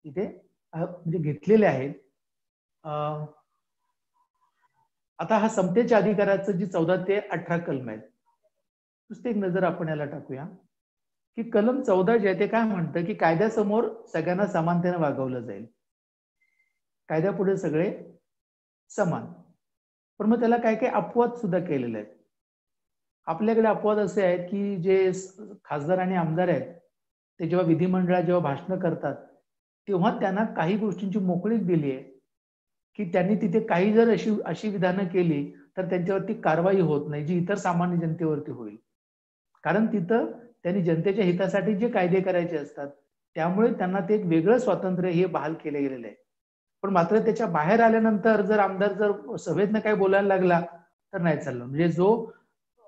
इथे म्हणजे घेतलेल्या आहेत. आता हा समतेच्या अधिकाराचं जी 14 ते 18 कलम आहेत नुसते एक नजर आपण याला टाकूया की कलम 14 जे आहे ते काय म्हणतं की कायद्यासमोर सगळ्यांना समानतेने वागवलं जाईल. कायद्यापुढे सगळे समान. पण मग त्याला काय काय अपवाद सुद्धा केलेले आहेत. आपल्याकडे अपवाद असे आहेत की जे खासदार आणि आमदार आहेत ते जेव्हा विधिमंडळात जेव्हा भाषणं करतात तेव्हा त्यांना काही गोष्टींची मोकळीक दिली आहे की त्यांनी तिथे काही जर अशी विधानं केली तर त्यांच्यावरती कारवाई होत नाही जी इतर सामान्य जनतेवरती होईल. कारण तिथं त्यांनी जनतेच्या हितासाठी जे कायदे करायचे असतात त्यामुळे त्यांना ते एक वेगळं स्वातंत्र्य हे बहाल केले गेलेलं आहे. पण मात्र त्याच्या बाहेर आल्यानंतर जर आमदार जर सभेतनं काय बोलायला लागला तर नाही चाललं. म्हणजे जो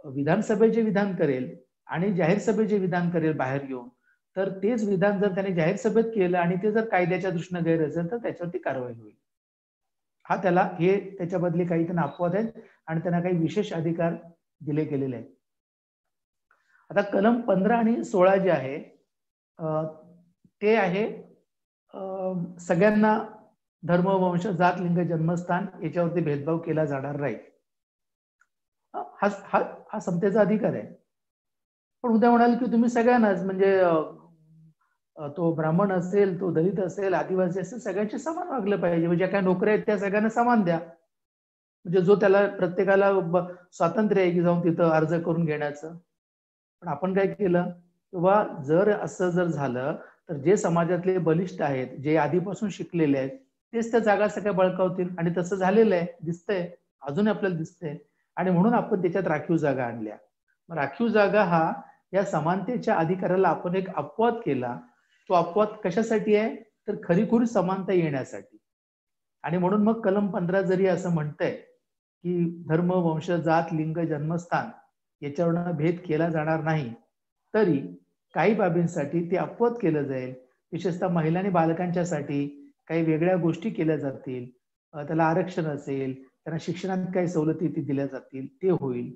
विधानसभेचे विधान करेल आणि जाहीर सभेचे विधान करेल बाहेर येऊन तर तेच विधान जर त्याने जाहीर सभेत केलं आणि ते जर कायद्याच्या दृष्टीने गैर असेल तर त्याच्यावरती कारवाई होईल. हा त्याला हे त्याच्याबदले काही त्यांना अपवाद आहेत आणि त्यांना काही विशेष अधिकार दिले गेलेले आहेत. आता कलम 15 आणि 16 जे आहे ते आहे सगळ्यांना धर्म, वंश, जात, लिंग, जन्मस्थान याच्यावरती भेदभाव केला जाणार नाही. हा समतेचा अधिकार आहे. पण उद्या म्हणाल की तुम्ही सगळ्यांनाच म्हणजे तो ब्राह्मण असेल, तो दलित असेल, आदिवासी असेल सगळ्यांचे समान वागलं पाहिजे. म्हणजे ज्या काही नोकऱ्या आहेत त्या सगळ्यांना समान द्या. म्हणजे जो त्याला प्रत्येकाला स्वातंत्र्य आहे की जाऊन तिथं अर्ज करून घेण्याचं. पण आपण काय केलं किंवा जर असं जर झालं तर जे समाजातले बलिष्ठ आहेत जे आधीपासून शिकलेले आहेत तेच त्या जागा सगळ्या बळकावतील आणि तसं झालेलं आहे, दिसतंय, अजून आपल्याला दिसतंय. आणि म्हणून आपण त्याच्यात राखीव जागा आणल्या. राखीव जागा हा या समानतेच्या अधिकाराला आपण एक अपवाद केला. तो अपवाद कशासाठी आहे तर खरीखुरी समानता येण्यासाठी. आणि म्हणून मग कलम 15 जरी असं म्हणतंय की धर्म, वंश, जात, लिंग, जन्मस्थान याच्यावर भेद केला जाणार नाही तरी काही बाबींसाठी ते अपवाद केलं जाईल. विशेषतः महिला आणि बालकांच्यासाठी काही वेगळ्या गोष्टी केल्या जातील. त्याला आरक्षण असेल, त्यांना शिक्षणात काही सवलती दिल्या जातील ते होईल.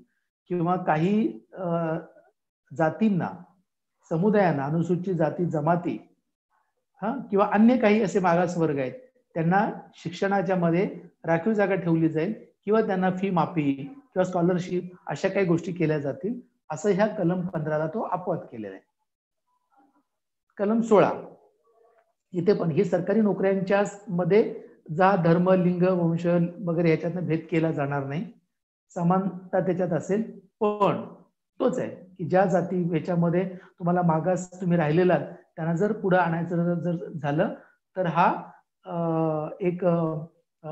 किंवा काही जातींना, समुदायांना, अनुसूचित जाती जमाती किंवा अन्य काही असे मागासवर्ग आहेत त्यांना शिक्षणाच्या मध्ये राखीव जागा ठेवली जाईल किंवा त्यांना फी माफी किंवा स्कॉलरशिप अशा काही गोष्टी केल्या जातील. असं ह्या कलम 15ला तो अपवाद केलेला आहे. कलम 16 इथे पण ही सरकारी नोकऱ्यांच्या मध्ये जात, धर्म, लिंग, वंश वगैरे ह्याच्यातनं भेद केला जाणार नाही. समानता त्याच्यात असेल. पण तोच आहे की ज्या जाती ह्याच्यामध्ये तुम्हाला मागास तुम्ही राहिलेला त्यांना जर पुढे आणायचं जर झालं तर हा एक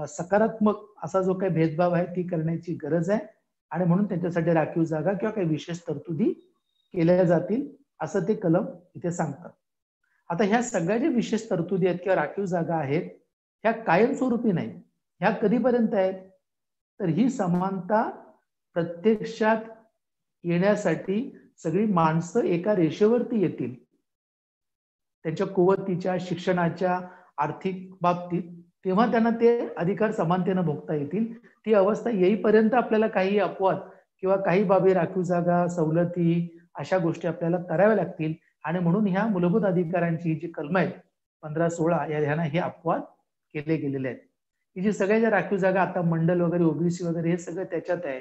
सकारात्मक असा जो काही भेदभाव आहे ती करण्याची गरज आहे आणि म्हणून त्यांच्यासाठी राखीव जागा किंवा काही विशेष तरतुदी केल्या जातील असं ते कलम इथे सांगतात. आता ह्या सगळ्या ज्या विशेष तरतुदी आहेत किंवा राखीव जागा आहेत ह्या कायमस्वरूपी नाही. ह्या कधीपर्यंत आहेत तर ही समानता प्रत्यक्षात येण्यासाठी सगळी माणसं एका रेषेवरती येतील, त्यांच्या कुवतीच्या, शिक्षणाच्या, आर्थिक बाबतीत, तेव्हा त्यांना ते अधिकार समानतेनं भोगता येतील. ती अवस्था येईपर्यंत आपल्याला काही अपवाद किंवा काही बाबी, राखीव जागा, सवलती, अशा गोष्टी आपल्याला कराव्या लागतील. आणि म्हणून ह्या मूलभूत अधिकारांची जी कलम आहेत 15-16 या ह्यानं हे अपवाद केले गेलेले आहेत. ही जी सगळ्या ज्या राखीव जागा आता मंडल वगैरे, ओबीसी वगैरे हे सगळं त्याच्यात आहे.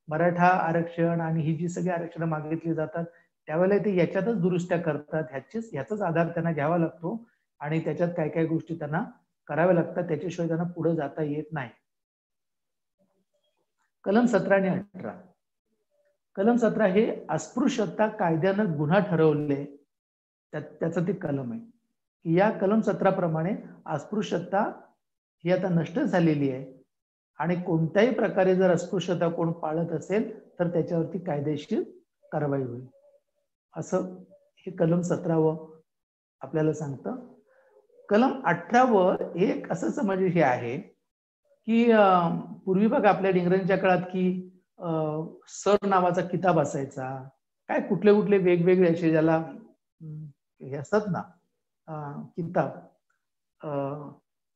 मराठा आरक्षण आणि ही जी सगळी आरक्षण मागितली जातात त्यावेळेला ते याच्यातच दुरुस्त्या करतात, ह्याचाच आधार त्यांना घ्यावा लागतो आणि त्याच्यात काय काय गोष्टी त्यांना कराव्या लागतात, त्याच्याशिवाय त्यांना पुढे जाता येत नाही. कलम 17 आणि 18. कलम 17 हे अस्पृश्यता कायद्यानं गुन्हा ठरवले त्याचं ते कलम आहे की या कलम 17 प्रमाणे अस्पृश्यता ही आता नष्ट झालेली आहे आणि कोणत्याही प्रकारे जर अस्पृश्यता कोण पाळत असेल तर त्याच्यावरती कायदेशीर कारवाई होईल असं हे कलम 17 आपल्याला सांगतं. कलम 18 एक असं समज हे आहे की पूर्वी बघा आपल्या इंग्रजांच्या काळात की सर नावाचा किताब असायचा, काय कुठले कुठले वेगवेगळे असे ज्याला हे असतात ना किताब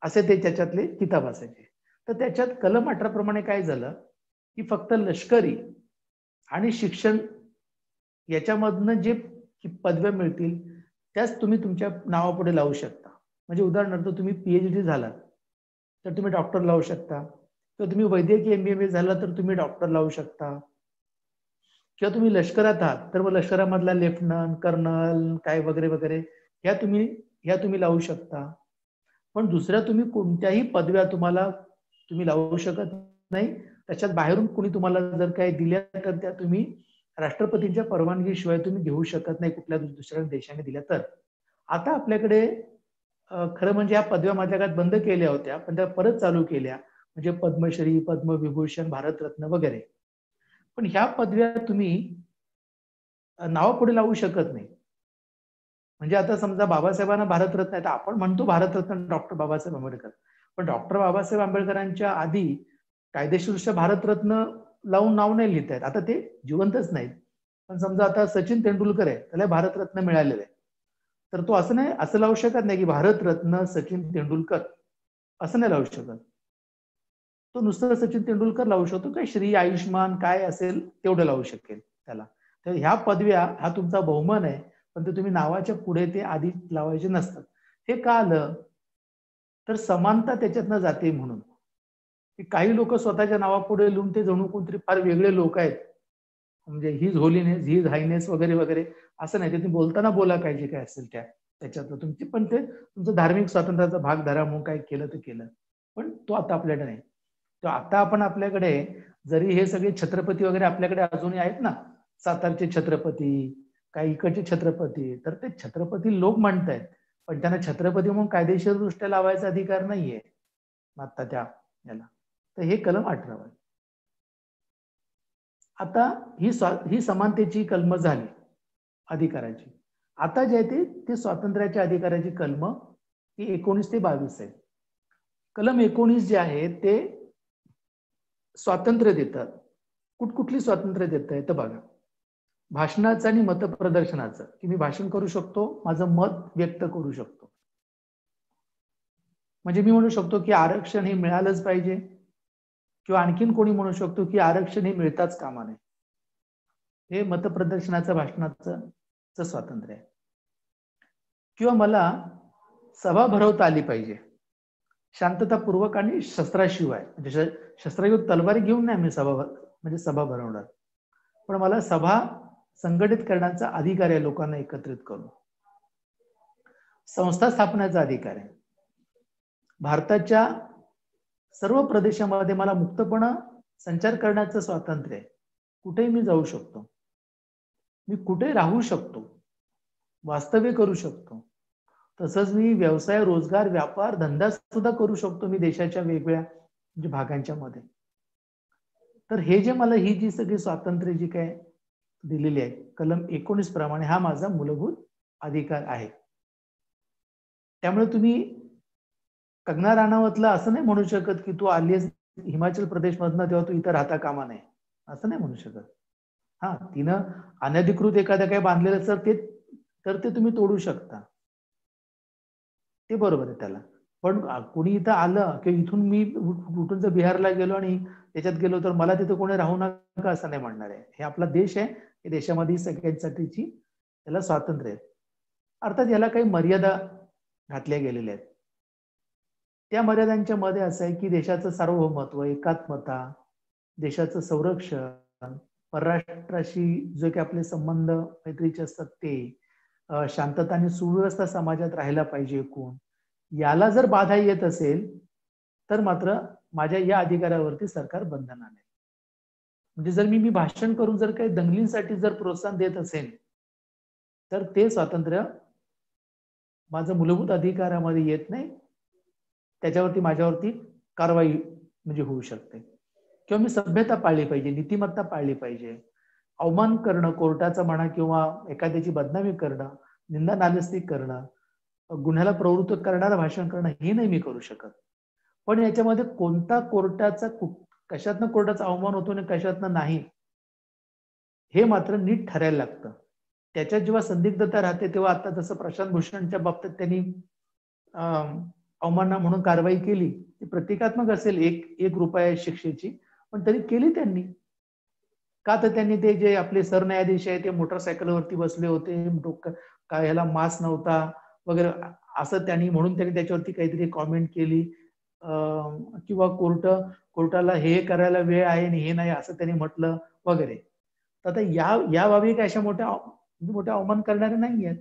असे ते त्याच्यातले किताब असायचे. तर त्याच्यात कलम 18 प्रमाणे काय झालं की फक्त लष्करी आणि शिक्षण याच्यामधनं जे पदव्या मिळतील त्याच तुम्ही तुमच्या नावापुढे लावू शकता. म्हणजे उदाहरणार्थ तुम्ही PhD झालात तर तुम्ही डॉक्टर लावू शकता, किंवा तुम्ही वैद्यकीय MBA झाला तर तुम्ही डॉक्टर लावू शकता, किंवा तुम्ही लष्करात आहात तर मग लष्करामधला लेफ्टनंट, कर्नल काय वगैरे वगैरे ह्या तुम्ही लावू शकता. पण दुसऱ्या तुम्ही कोणत्याही पदव्या तुम्ही लावू शकत नाही. त्याच्यात बाहेरून कोणी तुम्हाला जर काही दिल्या तर त्या तुम्ही राष्ट्रपतींच्या परवानगीशिवाय तुम्ही घेऊ शकत नाही कुठल्या दुसऱ्या देशाने दिल्या तर. आता आपल्याकडे खरं म्हणजे ह्या पदव्या माझ्या काळात बंद केल्या होत्या पण त्या परत चालू केल्या, म्हणजे पद्मश्री, पद्मविभूषण, भारतरत्न वगैरे. पण ह्या पदव्या तुम्ही नावापुढे लावू शकत नाही. म्हणजे आता समजा बाबासाहेबांना भारतरत्न आहे तर आपण म्हणतो भारतरत्न डॉक्टर बाबासाहेब आंबेडकर, पण डॉक्टर बाबासाहेब आंबेडकरांच्या आधी कायदेशीरदृष्ट्या भारतरत्न लावून नाव नाही लिहित आहेत. आता ते जिवंतच नाहीत. पण समजा आता सचिन तेंडुलकर आहे त्याला भारतरत्न मिळालेलं आहे तर तो असं लावू शकत नाही की भारतरत्न सचिन तेंडुलकर असं नाही लावू शकत. तो नुसतं सचिन तेंडुलकर लावू शकतो, काय श्री आयुष्मान काय असेल तेवढं लावू शकेल त्याला. तर ह्या पदव्या हा तुमचा बहुमान आहे पण ते तुम्ही नावाच्या पुढे ते आधी लावायचे नसतात. हे का आलं तर समानता त्याच्यातनं जाते म्हणून. काही लोक स्वतःच्या नावापुढे लिहून ते जणू कोणतरी फार वेगळे लोक आहेत, म्हणजे हिज होलीनेस, हिज हायनेस वगैरे वगैरे असं नाही. ते तुम्ही बोलताना बोला काय जे काय असेल त्याच्यातलं तुमची, पण ते तुमचं धार्मिक स्वातंत्र्याचा भाग धरा म्हणून काय केलं तर केलं. पण तो आता आपल्याकडे नाही. तो आता आपण आपल्याकडे जरी हे सगळे छत्रपती वगैरे आपल्याकडे अजूनही आहेत ना, सातारचे छत्रपती, काही इकडचे छत्रपती, तर ते छत्रपती लोक म्हणतायत पण त्यांना छत्रपती म्हणून कायदेशीर दृष्ट्या लावायचा अधिकार नाहीये आता त्या याला. तर हे कलम 18 आहे. आता ही समानतेची कलम झाली अधिकाराची. आता जे आहे ते स्वातंत्र्याच्या अधिकाराची कलम ही 19 ते 22 आहे. कलम 19 जे आहे ते स्वातंत्र्य देतात. कुठली स्वातंत्र्य देत आहे तर बघा, भाषणाचं आणि मतप्रदर्शनाचं, की मी भाषण करू शकतो, माझं मत व्यक्त करू शकतो. म्हणजे मी म्हणू शकतो की आरक्षण हे मिळालंच पाहिजे, किंवा आणखीन कोणी म्हणू शकतो की आरक्षण हे मिळताच कामा नये. हे मतप्रदर्शनाचं, भाषणाचं स्वातंत्र्य आहे. किंवा मला सभा भरवता आली पाहिजे शांततापूर्वक आणि शस्त्राशिवाय, म्हणजे शस्त्रयुक्त तलवारी घेऊन नाही मी सभा भरवणार, पण मला सभा संघटित करण्याचा अधिकार आहे, लोकांना एकत्रित करून. संस्था स्थापण्याचा अधिकार आहे. भारताच्या सर्व प्रदेशामध्ये मला मुक्तपणे संचार करण्याचं स्वातंत्र्य आहे. कुठेही मी जाऊ शकतो, मी कुठे राहू शकतो, वास्तव्य करू शकतो. तसंच मी व्यवसाय, रोजगार, व्यापार, धंदा सुद्धा करू शकतो मी देशाच्या वेगवेगळ्या म्हणजे भागांच्या मध्ये. तर हे जे मला ही जी सगळी स्वातंत्र्य जी काय दिलेली आहे कलम 19 प्रमाणे, हा माझा मूलभूत अधिकार आहे. त्यामुळे तुम्ही कंगना राणावतला असं नाही म्हणू शकत की तू आलीस हिमाचल प्रदेश मधनं तेव्हा तू इथं राहता कामा नये, असं नाही म्हणू शकत. हा, तिनं अनधिकृत एखाद्या काही बांधलेलं तर ते तुम्ही तोडू शकता, ते बरोबर आहे त्याला. पण कोणी इथं आलं की इथून मी कुठून जर बिहारला गेलो आणि त्याच्यात गेलो तर मला तिथं कोणी राहू नका असं नाही म्हणणार आहे. हे आपला देश आहे, या देशामध्ये सगळ्यांसाठीची त्याला स्वातंत्र्य आहे. अर्थात याला काही मर्यादा घातल्या गेलेल्या आहेत. त्या मर्यादांच्या मध्ये असं आहे की देशाचं सार्वभौमत्व, एकात्मता, देशाचं संरक्षण, परराष्ट्राशी जे काही आपले संबंध मैत्रीचे असतात ते, शांतता आणि सुव्यवस्था समाजात राहायला पाहिजे एकूण, याला जर बाधा येत असेल तर मात्र माझ्या या अधिकारावरती सरकार बंधन आणेल. म्हणजे जर मी भाषण करून जर काही दंगलींसाठी जर प्रोत्साहन देत असेल तर ते स्वातंत्र्य माझं मूलभूत अधिकारामध्ये येत नाही, त्याच्यावरती माझ्यावरती कारवाई म्हणजे होऊ शकते. किंवा मी सभ्यता पाळली पाहिजे, नीतिमत्ता पाळली पाहिजे. अवमान करणं कोर्टाचा म्हणा किंवा एखाद्याची बदनामी करणं, निंदा नालस्ती करणं, गुन्ह्याला प्रवृत्त करणारं भाषण करणं हे नाही मी करू शकत. पण याच्यामध्ये कोणता कोर्टाचा कशातनं कोर्टाचा अवमान होतो आणि कशातनं नाही हे मात्र नीट ठरायला लागतं. त्याच्यात जेव्हा संदिग्धता राहते तेव्हा आता जसं प्रशांत भूषणच्या बाबतीत त्यांनी अवमानना म्हणून कारवाई केली, ती प्रतिकात्मक असेल एक रुपया शिक्षेची, पण तरी केली त्यांनी. का तर त्यांनी ते जे आपले सरन्यायाधीश आहे ते मोटरसायकलवरती बसले होते, काय ह्याला मास्क नव्हता वगैरे असं त्यांनी, म्हणून त्यांनी त्याच्यावरती काहीतरी कॉमेंट केली, किंवा कोर्टाला हे करायला वेळ आहे आणि हे नाही असं त्यांनी म्हटलं वगैरे. तर आता या बाबी काय अशा मोठ्या अवमान करणारे नाही आहेत.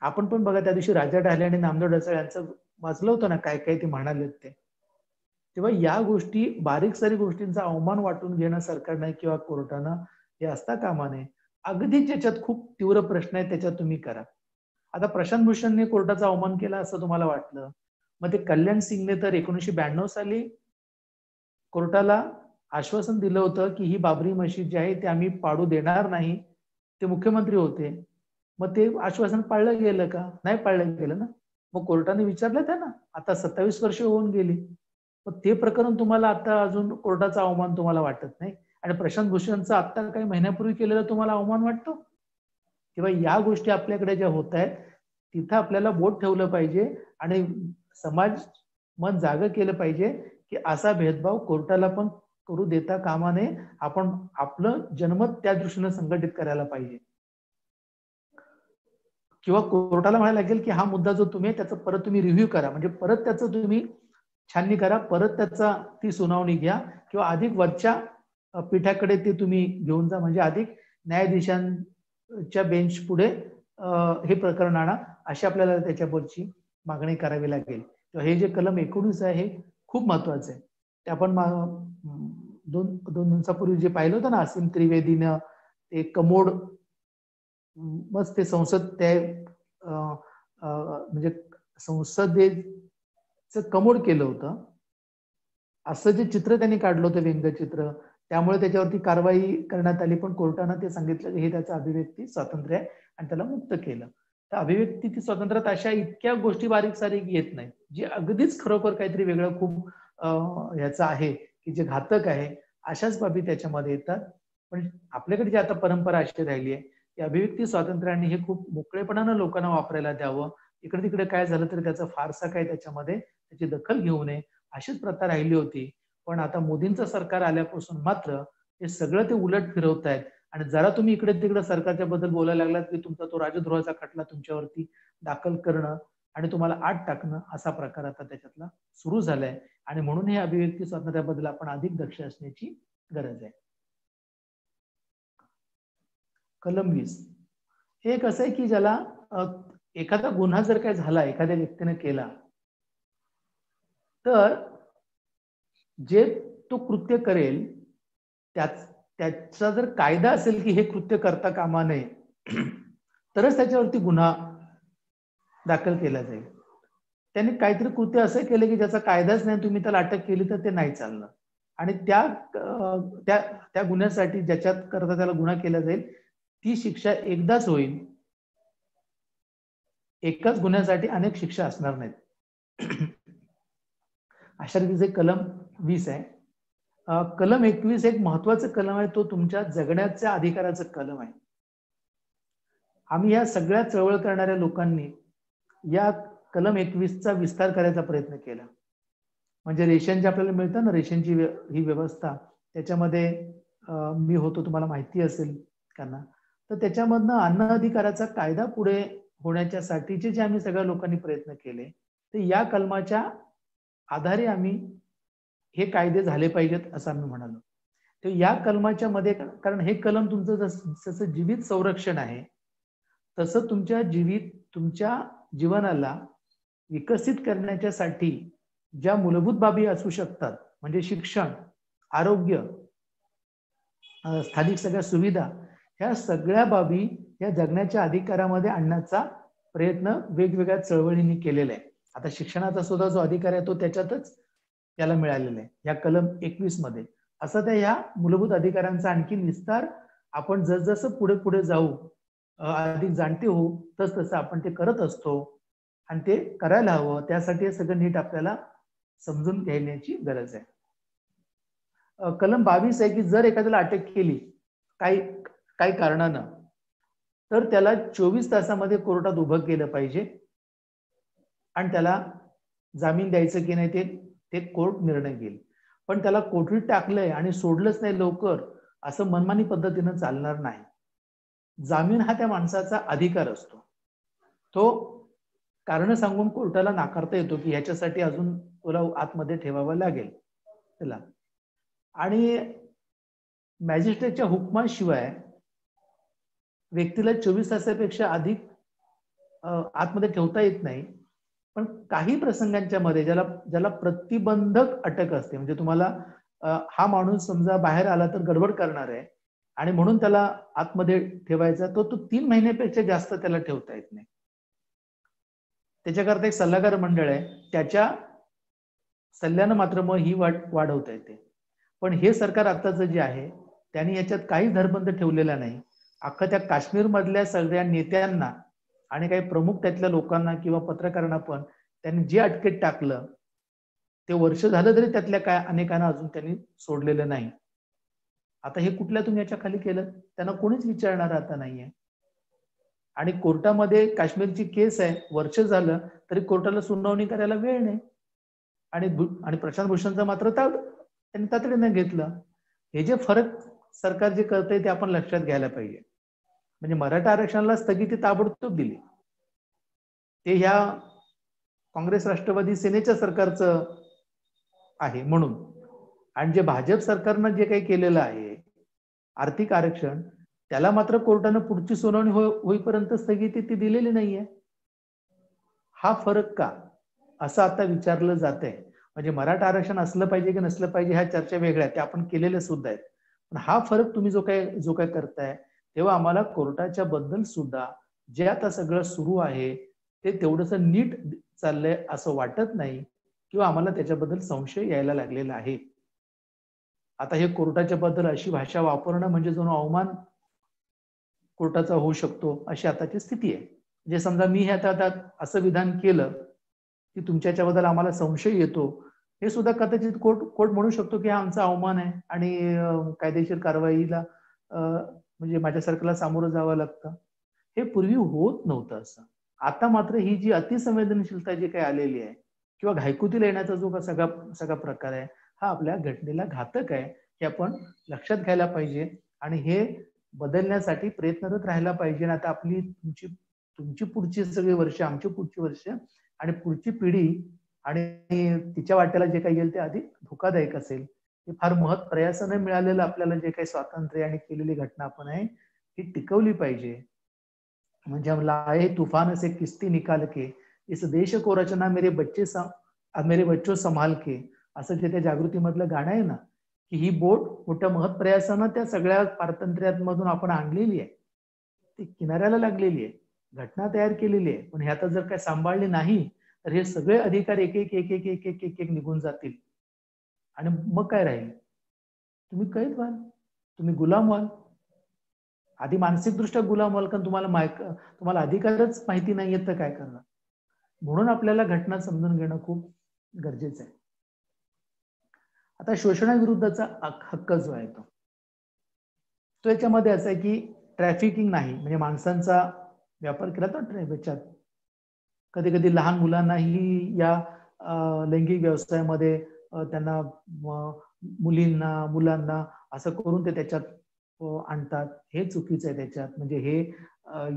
आपण पण बघा त्या दिवशी राजा ढाले आणि नामदेव ढसाळ यांचं वाचलं होतं ना काय काय ते म्हणाले ते. तेव्हा या गोष्टी, बारीक सारी गोष्टींचा अवमान वाटून घेणं सरकारनं किंवा कोर्टानं हे असता कामा नये. अगदी ज्याच्यात खूप तीव्र प्रश्न आहे त्याच्यात तुम्ही करा. आता प्रशांत भूषणने कोर्टाचा अवमान केला असं तुम्हाला वाटलं, मग ते कल्याण सिंगने तर 1992 साली कोर्टाला आश्वासन दिलं होतं की ही बाबरी मशीद जी आहे ते आम्ही पाडू देणार नाही. ते मुख्यमंत्री होते, मग ते आश्वासन पाळलं गेलं का? नाही पाळलं गेलं ना. मग कोर्टाने विचारलं त्यांना, आता 27 वर्ष होऊन गेली, मग ते प्रकरण तुम्हाला आता अजून कोर्टाचा अवमान तुम्हाला वाटत नाही, आणि प्रशांत भूषणचा आता काही महिन्यापूर्वी केलेला तुम्हाला अवमान वाटतो? किंवा या गोष्टी आपल्याकडे ज्या होत आहेत तिथं आपल्याला बोट ठेवलं पाहिजे आणि समाज मन जागं केलं पाहिजे की असा भेदभाव कोर्टाला पण करू देता कामा नये. आपण आपलं जनमत त्या दृष्टीने संघटित करायला पाहिजे. किंवा कोर्टाला म्हणायला लागेल की हा मुद्दा जो तुम्ही त्याचा परत तुम्ही रिव्ह्यू करा, म्हणजे परत त्याचं तुम्ही छाननी करा, परत त्याचा ती सुनावणी घ्या, किंवा अधिक वरच्या पीठाकडे ते तुम्ही घेऊन जा, म्हणजे अधिक न्यायाधीशांच्या बेंच पुढे हे प्रकरण आणा, अशी आपल्याला त्याच्यावरची मागणी करावी लागेल. हे जे कलम 19 आहे हे खूप महत्वाचं आहे. ते आपण दोन दिवसापूर्वी जे पाहिलं होतं ना, असीम त्रिवेदीनं ते कमोड मस्त ते संसद म्हणजे संसदेचं कमोड केलं होतं असं जे चित्र त्यांनी काढलं होतं, व्यंगचित्र, त्यामुळे त्याच्यावरती कारवाई करण्यात आली. पण कोर्टानं ते सांगितलं की हे त्याचं अभिव्यक्ती स्वातंत्र्य आहे आणि त्याला मुक्त केलं. तर अभिव्यक्ती स्वातंत्र्यात अशा इतक्या गोष्टी बारीक सारीक येत नाहीत, जी अगदीच खरोखर काहीतरी वेगळं खूप ह्याचं आहे की जे घातक आहे, अशाच बाबी त्याच्यामध्ये येतात. पण आपल्याकडे जी आता परंपरा अशी राहिली आहे की अभिव्यक्ती स्वातंत्र्याने हे खूप मोकळेपणानं लोकांना वापरायला द्यावं, इकडे तिकडे काय झालं तरी त्याचं फारसा काय त्याच्यामध्ये त्याची दखल घेऊ नये, अशीच प्रथा राहिली होती. पण आता मोदींचं सरकार आल्यापासून मात्र हे सगळं ते उलट फिरवत आहेत. आणि जरा तुम्ही इकडे तिकडे सरकारच्या बद्दल बोलायला लागलात की तुमचा तो राजद्रोहाचा खटला तुमच्यावरती दाखल करणं आणि तुम्हाला आत टाकणं, असा प्रकार आता त्याच्यातला सुरू झालाय. आणि म्हणून हे अभिव्यक्ती स्वातंत्र्याबद्दल आपण अधिक दक्ष असण्याची गरज आहे. कलम 20 हे एक असं आहे की ज्याला एखादा गुन्हा जर काय झाला एखाद्या व्यक्तीने केला तर जे तो कृत्य करेल त्याचा जर कायदा असेल की हे कृत्य करता कामा नये तरच त्याच्यावरती गुन्हा दाखल केला जाईल. त्यांनी काहीतरी कृत्य असं केलं की ज्याचा कायदाच नाही, तुम्ही त्याला अटक केली तर ते नाही चालणार. आणि त्या गुन्ह्यासाठी ज्याच्यात करता त्याला गुन्हा केला जाईल ती शिक्षा एकदाच होईल. एकाच गुन्ह्यासाठी अनेक शिक्षा असणार नाहीत. अशा रीतीचे कलम 20 आहे. कलम 21 एक महत्वाचं कलम आहे. तो तुमच्या जगण्याच्या अधिकाराचं कलम आहे. आम्ही या सगळ्या चळवळ करणाऱ्या लोकांनी या कलम 21चा विस्तार करायचा प्रयत्न केला. म्हणजे रेशन जे आपल्याला मिळतं ना, रेशनची ही व्यवस्था, त्याच्यामध्ये मी होतो, तुम्हाला माहिती असेल त्यांना. तर त्याच्यामधनं अन्न अधिकाराचा कायदा पुढे होण्याच्या साठीचे जे आम्ही सगळ्या लोकांनी प्रयत्न केले ते या कलमाच्या आधारे आम्ही हे कायदे झाले पाहिजेत असं आम्ही म्हणालो. तर या कलमाच्या मध्ये, कारण हे कलम तुमचं जसं जीवित संरक्षण आहे तसं तुमच्या जीवनाला विकसित करण्याच्यासाठी ज्या मूलभूत बाबी असू शकतात, म्हणजे शिक्षण, आरोग्य, स्थानिक सगळ्या सुविधा, ह्या सगळ्या बाबी या जगण्याच्या अधिकारामध्ये आणण्याचा प्रयत्न वेगवेगळ्या चळवळींनी केलेला आहे. आता शिक्षणाचा सुद्धा जो अधिकार आहे तो त्याच्यातच त्याला मिळालेला आहे या कलम 21 मध्ये. असं त्या ह्या मूलभूत अधिकारांचा आणखी विस्तार आपण जसजसं पुढे पुढे जाऊ, अधिक जाणते होऊ, तसं आपण ते करत असतो आणि ते करायला हवं. त्यासाठी हे सगळं नीट आपल्याला समजून घेण्याची गरज आहे. कलम 22 आहे की जर एखाद्याला अटक केली काही कारणानं तर त्याला 24 तासामध्ये कोर्टात उभं केलं पाहिजे आणि त्याला जामीन द्यायचं की नाही ते कोर्ट निर्णय घेईल. पण त्याला कोठडीत टाकलंय आणि सोडलंच नाही लवकर असं मनमानी पद्धतीनं चालणार नाही. जामीन हा त्या माणसाचा अधिकार असतो. तो कारण सांगून कोर्टाला नाकारता येतो की ह्याच्यासाठी अजून तुला आतमध्ये ठेवावं लागेल त्याला. आणि मॅजिस्ट्रेटच्या हुकमाशिवाय व्यक्तीला 24 तासापेक्षा अधिक आतमध्ये ठेवता येत नाही. पण काही प्रसंगांच्या मध्ये ज्याला प्रतिबंधक अटक असते, म्हणजे तुम्हाला हा माणूस समजा बाहेर आला तर गडबड करणार आहे आणि म्हणून त्याला आतमध्ये ठेवायचा, तो 3 महिन्यापेक्षा जास्त त्याला ठेवता येत नाही. त्याच्याकरता एक सल्लागार मंडळ आहे, त्याच्या सल्ल्यानं मात्र मग ही वाढवता येते. पण हे सरकार आताचं जे आहे त्यांनी याच्यात काही धरबंद ठेवलेला नाही. अख्खा त्या काश्मीर मधल्या सगळ्या नेत्यांना आणि काही प्रमुख त्यातल्या लोकांना किंवा पत्रकारांना पण त्यांनी जे अटकेत टाकलं ते वर्ष झालं तरी त्यातल्या काय अनेकांना अजून त्यांनी सोडलेलं नाही. आता हे कुठल्या तुम्ही याच्या खाली केलं त्यांना कोणीच विचारणार आता नाहीये. आणि कोर्टामध्ये काश्मीरची केस आहे, वर्ष झालं तरी कोर्टाला सुनावणी करायला वेळ नाही. आणि प्रशांत भूषणचं मात्र त्यांनी तातडीनं घेतलं. हे जे फरक सरकार जे करतंय ते आपण लक्षात घ्यायला पाहिजे. म्हणजे मराठा आरक्षणाला स्थगिती ताबडतोब दिली ते ह्या काँग्रेस राष्ट्रवादी सेनेच्या सरकारचं आहे म्हणून. आणि जे भाजप सरकारनं जे काही केलेलं आहे आर्थिक आरक्षण, त्याला मात्र कोर्टानं पुढची सुनावणी होईपर्यंत स्थगिती ती दिलेली नाहीये. हा फरक का असं आता विचारलं जात आहे. म्हणजे मराठा आरक्षण असलं पाहिजे की नसलं पाहिजे ह्या चर्चा वेगळ्या, त्या आपण केलेल्या सुद्धा आहेत. पण हा फरक तुम्ही जो काय करताय तेव्हा आम्हाला कोर्टाच्या बद्दल सुद्धा जे आता सगळं सुरू आहे ते तेवढंसं नीट चाललंय असं वाटत नाही किंवा आम्हाला त्याच्याबद्दल संशय यायला लागलेला आहे. आता हे कोर्टाच्या बद्दल अशी भाषा वापरणं म्हणजे जणू अवमान कोर्टाचा होऊ शकतो अशी आताची स्थिती आहे. जे समजा मी हे आता असं विधान केलं की तुमच्याबद्दल आम्हाला संशय येतो, हे सुद्धा कदाचित कोर्ट म्हणू शकतो की हा आमचा अवमान आहे आणि कायदेशीर कारवाईला म्हणजे माझ्या सरकारला सामोरं जावं लागतं. हे पूर्वी होत नव्हतं असं. आता मात्र ही जी अतिसंवेदनशीलता जी काही आलेली आहे किंवा घायकुतीला येण्याचा जो सगळा प्रकार आहे हा आपल्या घटनेला घातक आहे, हे आपण लक्षात घ्यायला पाहिजे आणि हे बदलण्यासाठी प्रयत्नरत राहायला पाहिजे. आता आपली तुमची पुढची सगळी वर्ष, आमची पुढची वर्ष आणि पुढची पिढी आणि तिच्या वाट्याला जे काही येईल ते अधिक धोकादायक असेल. हे फार महत् प्रयासाने मिळालेलं आपल्याला जे काही स्वातंत्र्य आणि केलेली घटना आपण आहे ती टिकवली पाहिजे. म्हणजे हम लाए तूफान से किस्ती निकाल के इस देश को रचना मेरे बच्चों संभाल के, असं जे त्या जागृतीमधलं गाणं आहे ना, की ही बोट मोठ्या महत् प्रयासानं त्या सगळ्या पारतंत्र्यामधून आपण आणलेली आहे, ती किनाऱ्याला लागलेली आहे. घटना तयार केलेली आहे, पण हे आता जर काय सांभाळले नाही तर हे सगळे अधिकार एक एक एक एक एक एक एक एक निघून जातील आणि मग काय राहील? तुम्ही कैद व्हाल, तुम्ही गुलाम व्हाल. आधी मानसिकदृष्ट्या गुलाम व्हाल, कारण तुम्हाला अधिकारच माहिती नाही येत तर काय करणार. म्हणून आपल्याला घटना समजून घेणं खूप गरजेचं आहे. आता शोषणाविरुद्धचा हक्क जो आहे तो याच्यामध्ये असं आहे की ट्रॅफिकिंग नाही, म्हणजे माणसांचा व्यापार केला तर याच्यात कधी कधी लहान मुलांनाही या लैंगिक व्यवसायामध्ये त्यांना मुलांना असं करून ते त्याच्यात आणतात. हे चुकीचं आहे त्याच्यात. म्हणजे हे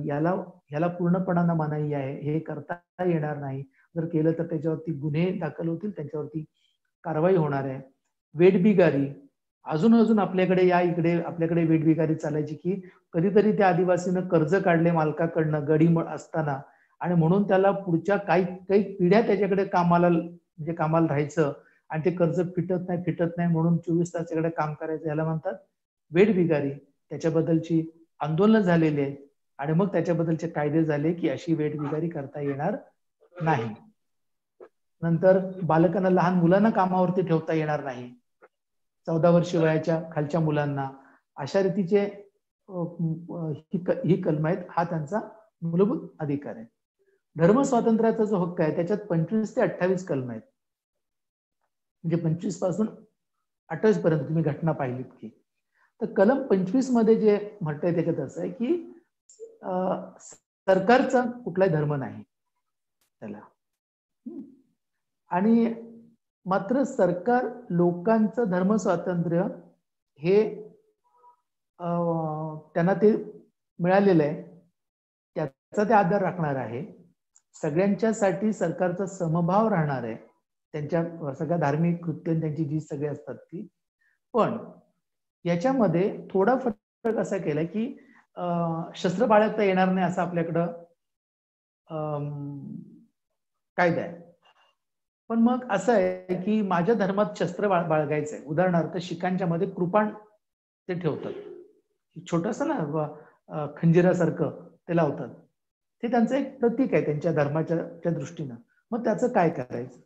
याला पूर्णपणानं मनाई आहे, हे करता येणार नाही. जर केलं तर त्याच्यावरती गुन्हे दाखल होतील, त्यांच्यावरती कारवाई होणार आहे. वेठबिगारी अजून आपल्याकडे आपल्याकडे वेठबिगारी चालायची की कधीतरी त्या आदिवासीनं कर्ज काढले मालकाकडनं गडी असताना, आणि म्हणून त्याला पुढच्या काही पिढ्या त्याच्याकडे कामाला राहायचं आणि ते कर्ज फिटत नाही म्हणून 24 तास त्याच्याकडे काम करायचं. याला म्हणतात वेठबिगारी. त्याच्याबद्दलची आंदोलन झालेली आहेत आणि मग त्याच्याबद्दलचे कायदे झाले की अशी वेठबिगारी करता येणार नाही. नंतर बालकांना, लहान मुलांना कामावरती ठेवता येणार नाही, 14 वर्ष वयाच्या खालच्या मुलांना. अशा रीतीचे ही कलम आहेत. हा त्यांचा मूलभूत अधिकार आहे. धर्म स्वातंत्र्याचा जो हक्क आहे त्याच्यात 25 ते 28 कलम आहेत. म्हणजे 25 पासून 28 पर्यंत तुम्ही घटना पाहिलीत की. तर कलम 25 मध्ये जे म्हटलंय त्याच्यात असं आहे की सरकारचा कुठलाही धर्म नाही त्याला, आणि मात्र सरकार लोकांचं धर्म स्वातंत्र्य हे त्यांना ते मिळालेलं आहे, त्याचा ते आदर राखणार आहे. सगळ्यांच्यासाठी सरकारचा समभाव राहणार आहे, त्यांच्या सगळ्या धार्मिक कृत्य त्यांची जी सगळे असतात ती. पण याच्यामध्ये थोडा फरक असा केलाय की शस्त्र बाळगता येणार नाही असं आपल्याकडं कायदा आहे. पण मग असं आहे की माझ्या धर्मात शस्त्र बाळगायचं आहे. उदाहरणार्थ शिखांच्या मध्ये कृपाण ते ठेवतात, छोटस ना खंजिरासारखं ते लावतात. ते त्यांचं एक प्रतीक आहे त्यांच्या धर्माच्या दृष्टीनं. मग त्याचं काय करायचं?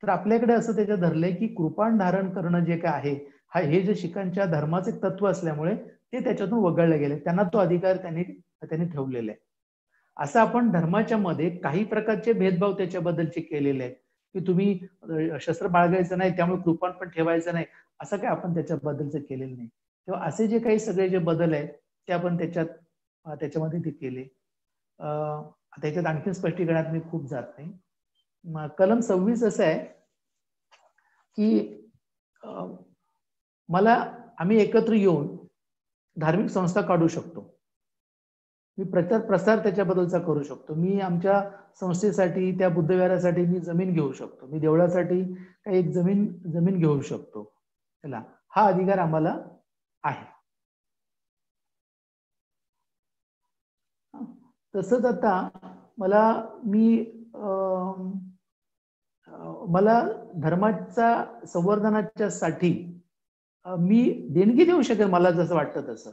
तर आपल्याकडे असं त्याच्यात धरलंय की कृपाण धारण करणं जे काय आहे, हे जे शिखांच्या धर्माचे तत्व असल्यामुळे ते त्याच्यातून वगळले गेले. त्यांना तो अधिकार त्यांनी ठेवलेला आहे. असं आपण धर्माच्या मध्ये काही प्रकारचे भेदभाव त्याच्याबद्दलचे केलेले आहेत की तुम्ही शस्त्र बाळगायचं नाही त्यामुळे कृपाण पण ठेवायचं नाही, असं काय आपण त्याच्याबद्दलचं केलेलं नाही. तेव्हा असे जे काही सगळे जे बदल आहेत ते आपण त्याच्यामध्ये ते केले. त्याच्यात आणखी स्पष्टीकरणात मी खूप जात नाही. कलम 26 असं आहे की आम्ही एकत्र येऊन धार्मिक संस्था काढू शकतो, मी प्रचार प्रसार त्याच्याबद्दलचा करू शकतो, मी आमच्या संस्थेसाठी त्या बुद्धविहारासाठी मी जमीन घेऊ शकतो, मी देवळासाठी काही एक जमीन घेऊ शकतो. चला, हा अधिकार आम्हाला आहे. तसंच आता मला धर्माच्या संवर्धनाच्या साठी मी देणगी देऊ शकेल मला जसं वाटतं तसं,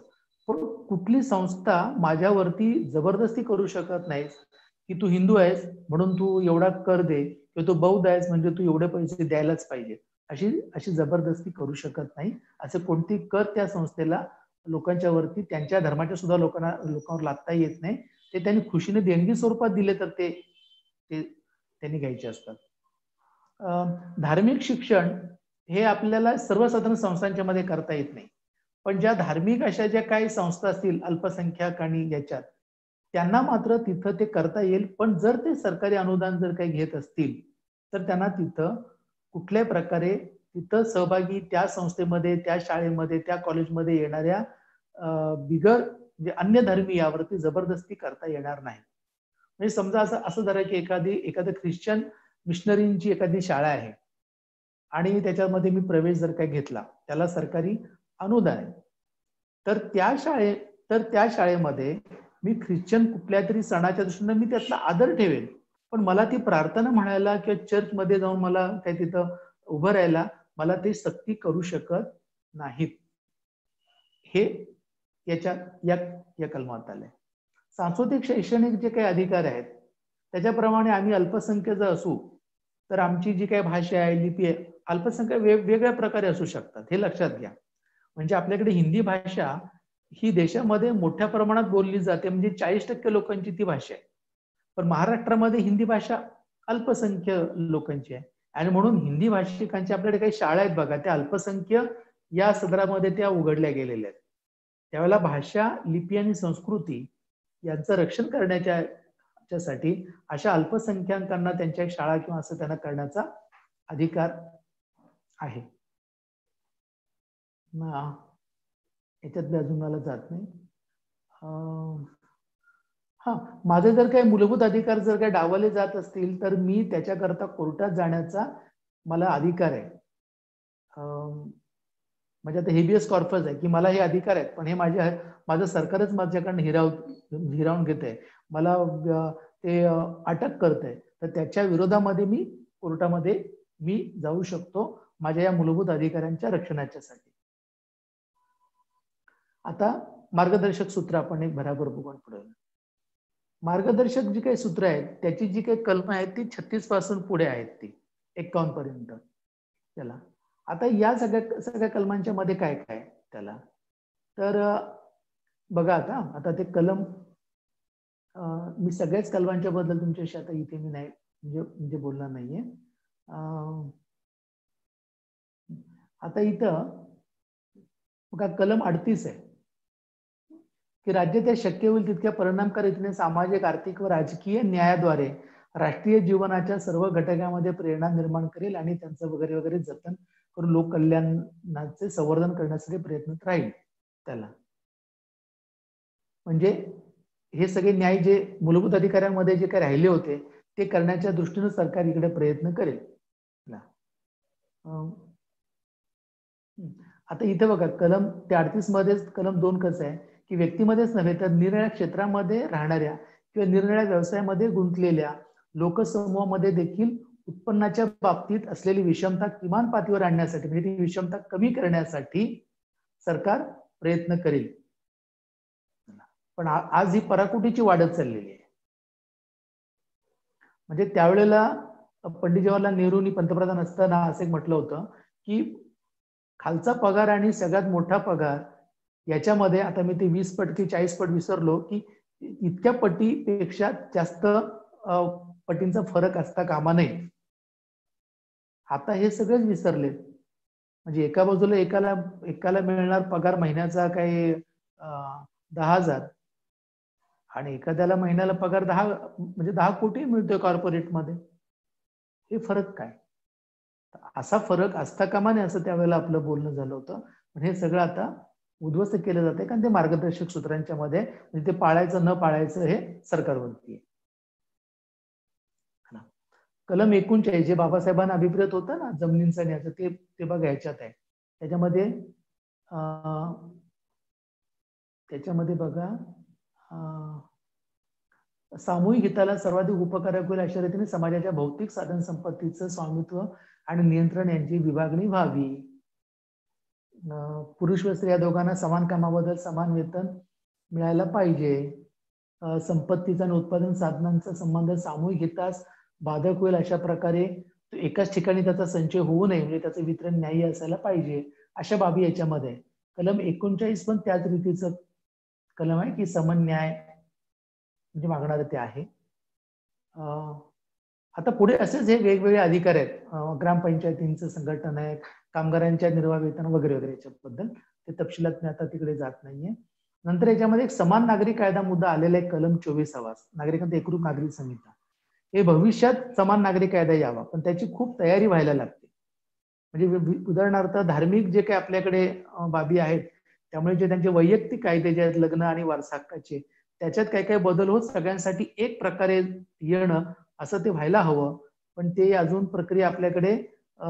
पण कुठली संस्था माझ्यावरती जबरदस्ती करू शकत नाही की तू हिंदू आहेस म्हणून तू एवढा कर दे, किंवा तू बौद्ध आहेस म्हणजे तू एवढे पैसे द्यायलाच पाहिजे, अशी जबरदस्ती करू शकत नाही. असे कोणती कर त्या संस्थेला लोकांच्या वरती त्यांच्या धर्माच्या सुद्धा लोकांवर लादता येत नाही. ते त्यांनी खुशीने देणगी स्वरूपात दिले तर ते त्यांनी घ्यायचे असतात. धार्मिक शिक्षण हे आपल्याला सर्वसाधारण संस्थांच्या मध्ये करता येत नाही, पण ज्या धार्मिक अशा ज्या काही संस्था असतील अल्पसंख्याक आणि याच्यात, त्यांना मात्र तिथं ते करता येईल. पण जर ते सरकारी अनुदान जर काही घेत असतील तर त्यांना तिथं कुठल्याही प्रकारे तिथं सहभागी त्या संस्थेमध्ये, त्या शाळेमध्ये, त्या कॉलेजमध्ये येणाऱ्या बिगर म्हणजे अन्य धर्मी यावरती जबरदस्ती करता येणार नाही. म्हणजे समजा असं धरा की एखादं ख्रिश्चन मिशनरींची एखादी शाळा आहे आणि त्याच्यामध्ये मी प्रवेश जर काही घेतला, त्याला सरकारी अनुदान आहे, तर त्या शाळेमध्ये मी ख्रिश्चन कुठल्या तरी सणाच्या दृष्टीने मी त्यातला आदर ठेवेल, पण मला ती प्रार्थना म्हणायला किंवा चर्चमध्ये जाऊन मला काही तिथं उभं राहायला मला ते सक्ती करू शकत नाहीत. हे या कलमात आलंय. सांस्कृतिक शैक्षणिक जे काही अधिकार आहेत त्याच्याप्रमाणे आम्ही अल्पसंख्य जर असू तर आमची जी काही भाषा आहे, लिपी आहे, अल्पसंख्य वेगवेगळ्या प्रकारे असू शकतात, हे लक्षात घ्या. म्हणजे आपल्याकडे हिंदी भाषा ही देशामध्ये मोठ्या प्रमाणात बोलली जाते, म्हणजे 40% लोकांची ती भाषा आहे. पण महाराष्ट्रामध्ये हिंदी भाषा अल्पसंख्य लोकांची आहे आणि म्हणून हिंदी भाषिकांची आपल्याकडे काही शाळा आहेत बघा, त्या अल्पसंख्य या सदरामध्ये त्या उघडल्या गेलेल्या आहेत. त्यावेळेला भाषा, लिपी आणि संस्कृती यांचं रक्षण करण्यासाठी अशा अल्पसंख्याकांना त्यांच्या शाळा किंवा असं त्यांना करण्याचा अधिकार आहे. याच्यात अजून मला जात नाही. हा, माझे जर काही मूलभूत अधिकार जर काही डावले जात असतील तर मी त्याच्याकरता कोर्टात जाण्याचा मला अधिकार आहे. म्हणजे आता हेबियस कॉर्पस आहे की मला हे अधिकार आहेत, पण हे माझं सरकारच माझ्याकडनं हिरावून घेत आहे, मला ते अटक करत आहे, तर त्याच्या विरोधामध्ये मी कोर्टामध्ये मी जाऊ शकतो माझ्या या मूलभूत अधिकारांच्या रक्षणाच्यासाठी. आता मार्गदर्शक सूत्र आपण एक भराभर बघून पुढे. मार्गदर्शक जी काही सूत्र आहेत त्याची जी काही कलम आहेत ती 36 पासून पुढे आहेत, ती 51 पर्यंत त्याला. आता या सगळ्या कलमांच्या मध्ये काय काय त्याला, तर बघा आता ते कलम, मी सगळ्याच कलमांच्या बद्दल तुमच्याशी आता इथे मी नाही म्हणजे बोलणार नाहीये. आता इथं बघा कलम 38 आहे की राज्यात शक्य होईल तितक्या परिणामकारक सामाजिक, आर्थिक व राजकीय न्यायाद्वारे राष्ट्रीय जीवनाच्या सर्व घटकांमध्ये प्रेरणा निर्माण करेल आणि त्यांचं वगैरे वगैरे जतन करून लोक कल्याणाचे संवर्धन करण्यासाठी प्रयत्नत राहील त्याला. म्हणजे हे सगळे न्याय जे मूलभूत अधिकाऱ्यांमध्ये जे काही राहिले होते ते करण्याच्या दृष्टीने सरकार इकडे प्रयत्न करेल. आता इथे बघा कलम 38 मध्ये कलम 2 कसं आहे की व्यक्तीमध्येच नव्हे तर निरनिराळ्या क्षेत्रामध्ये राहणाऱ्या किंवा निरनिराळ्या व्यवसायामध्ये गुंतलेल्या लोकसमूहामध्ये देखील उत्पन्नाच्या बाबतीत असलेली विषमता किमान पातळीवर आणण्यासाठी, म्हणजे ती विषमता कमी करण्यासाठी सरकार प्रयत्न करेल. पण आज ही पराकोटीची वाढत चाललेली आहे. म्हणजे त्यावेळेला पंडित जवाहरलाल नेहरूंनी पंतप्रधान असताना असं म्हटलं होतं की खालचा पगार आणि सगळ्यात मोठा पगार याच्यामध्ये, आता मी ते 20 पट की 40 पट विसरलो, की इतक्या पटीपेक्षा जास्त पटींचा फरक असता कामा नये. आता हे सगळेच विसरले. म्हणजे एका बाजूला एकाला मिळणार पगार महिन्याचा काही 10,000 आणि एखाद्याला महिन्याला पगार 10 कोटी मिळतोय कॉर्पोरेटमध्ये. हे फरक काय? असा फरक असता कामा नये असं त्यावेळेला आपलं बोलणं झालं होतं. पण हे सगळं आता उद्ध्वस्त केलं जाते कारण ते मार्गदर्शक सूत्रांच्या मध्ये, म्हणजे ते पाळायचं न पाळायचं हे सरकारवरती आहे. कलम 39 जे बाबासाहेबांना अभिप्रेत होतं ना जमिनींचा न्यायचं, ते बघा ह्याच्यात आहे. त्याच्यामध्ये बघा सामूहिक हिताला सर्वाधिक उपकारक होईल अशा रीतीने समाजाच्या भौतिक साधन संपत्तीचं स्वामित्व आणि नियंत्रण यांची विभागणी व्हावी. पुरुष व स्त्री या दोघांना समान कामाबद्दल समान वेतन मिळायला पाहिजे. संपत्तीचा आणि उत्पादन साधनांचा संबंध सामूहिक हितास बाधक होईल अशा प्रकारे एकाच ठिकाणी त्याचा संचय होऊ नये, म्हणजे त्याचं वितरण न्याय्य असायला पाहिजे. अशा बाबी याच्यामध्ये कलम 39 पण त्याच रीतीचं कलम आहे की समान न्याय म्हणजे मागणारे ते आहे. आता पुढे असेच हे वेगवेगळे अधिकार आहेत. ग्रामपंचायतींचं संघटन आहे, कामगारांच्या निर्वाह वेतन वगैरे वगैरे याच्याबद्दल ते तपशिलात मी आता तिकडे जात नाहीये. नंतर याच्यामध्ये एक समान नागरी कायदा मुद्दा आलेला आहे कलम 24 नागरिकांचा एकरूप नागरिक संहिता. हे भविष्यात समान नागरी कायदा यावा, पण त्याची खूप तयारी व्हायला लागते. म्हणजे उदाहरणार्थ धार्मिक जे काही आपल्याकडे बाबी आहेत त्यामुळे जे त्यांचे वैयक्तिक कायदे जे आहेत लग्न आणि वारसा हक्काचे, त्याच्यात काही काही बदल होत सगळ्यांसाठी एक प्रकारे येणं असं ते व्हायला हवं. पण ते अजून प्रक्रिया आपल्याकडे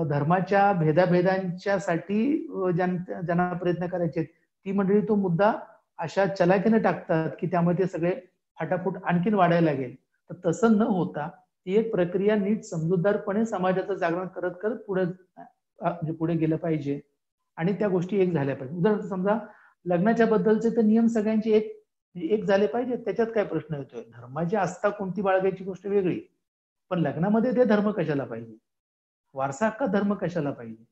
धर्माच्या भेदाभेदांच्या साठी ज्यांना प्रयत्न करायचे ती मंडळी तो मुद्दा अशा चलाकीने टाकतात की त्यामुळे ते सगळे फाटाफूट आणखीन वाढायला लागेल. तर तसं न होता ती एक प्रक्रिया नीट समजूतदारपणे समाजाचं जागरण करत करत पुढे गेलं पाहिजे आणि त्या गोष्टी एक झाल्या पाहिजे. उदाहरणार्थ समजा लग्नाच्या बद्दलचे तर नियम सगळ्यांचे एक एक झाले पाहिजे, त्याच्यात काय प्रश्न येतोय? धर्माची आस्था कोणती बाळगायची गोष्ट वेगळी, पण लग्नामध्ये ते धर्म कशाला पाहिजे? वारसा हक्क धर्म कशाला पाहिजे?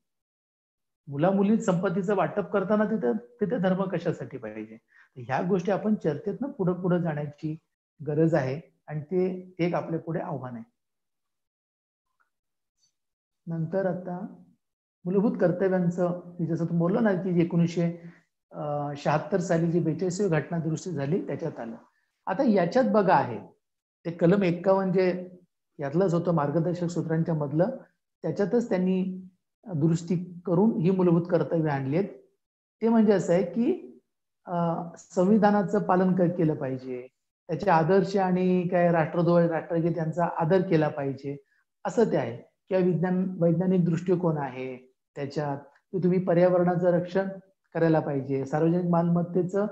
मुला मुलीत संपत्तीचं वाटप करताना तिथे धर्म कशासाठी पाहिजे? ह्या गोष्टी आपण चर्चेतनं पुढे पुढे जाण्याची गरज आहे आणि ते एक आपल्या पुढे आव्हान आहे. नंतर आता मूलभूत कर्तव्यांचं, जसं तुम्ही बोललो ना की 1976 साली जी 42वी घटना दुरुस्ती झाली त्याच्यात आलं. आता याच्यात बघा आहे ते कलम 51 जे यातलंच होतं मार्गदर्शक सूत्रांच्या मधलं, त्याच्यातच त्यांनी दुरुस्ती करून ही मूलभूत कर्तव्य आणलीत. ते म्हणजे असं आहे की संविधानाचं पालन केलं पाहिजे, त्याचे आदर्श आणि काय राष्ट्रध्वज राष्ट्रगीत यांचा आदर केला पाहिजे असं ते आहे. किंवा वैज्ञानिक दृष्टिकोन आहे त्याच्यात, की तुम्ही पर्यावरणाचं रक्षण करायला पाहिजे, सार्वजनिक मालमत्तेचं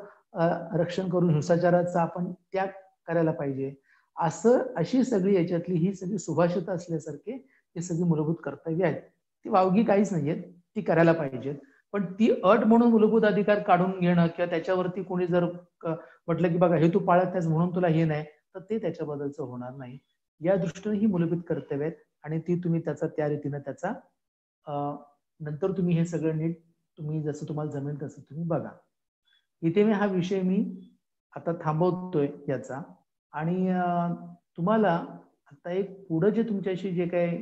रक्षण करून हिंसाचाराचा आपण त्याग करायला पाहिजे. अशी सगळी याच्यातली ही सगळी सुभाषित असल्यासारखे हे सगळी मूलभूत कर्तव्य आहेत. ती वावगी काहीच नाहीयेत, ती करायला पाहिजेत. पण ती अट म्हणून मूलभूत अधिकार काढून घेणं किंवा त्याच्यावरती कोणी जर म्हटलं की बघा हे तू पाळत नाहीस म्हणून तुला हे नाही, तर ते त्याच्याबद्दलचं होणार नाही. या दृष्टीने ही मूलभूत कर्तव्य आहेत आणि ती तुम्ही त्याचा त्या रीतीनं त्याचा नंतर तुम्ही हे सगळं नीट तुम्ही जसं तुम्हाला जमेल तसं तुम्ही बघा. इथे हा विषय मी आता थांबवतोय याचा आणि तुम्हाला आता एक पुढं जे तुमच्याशी जे काही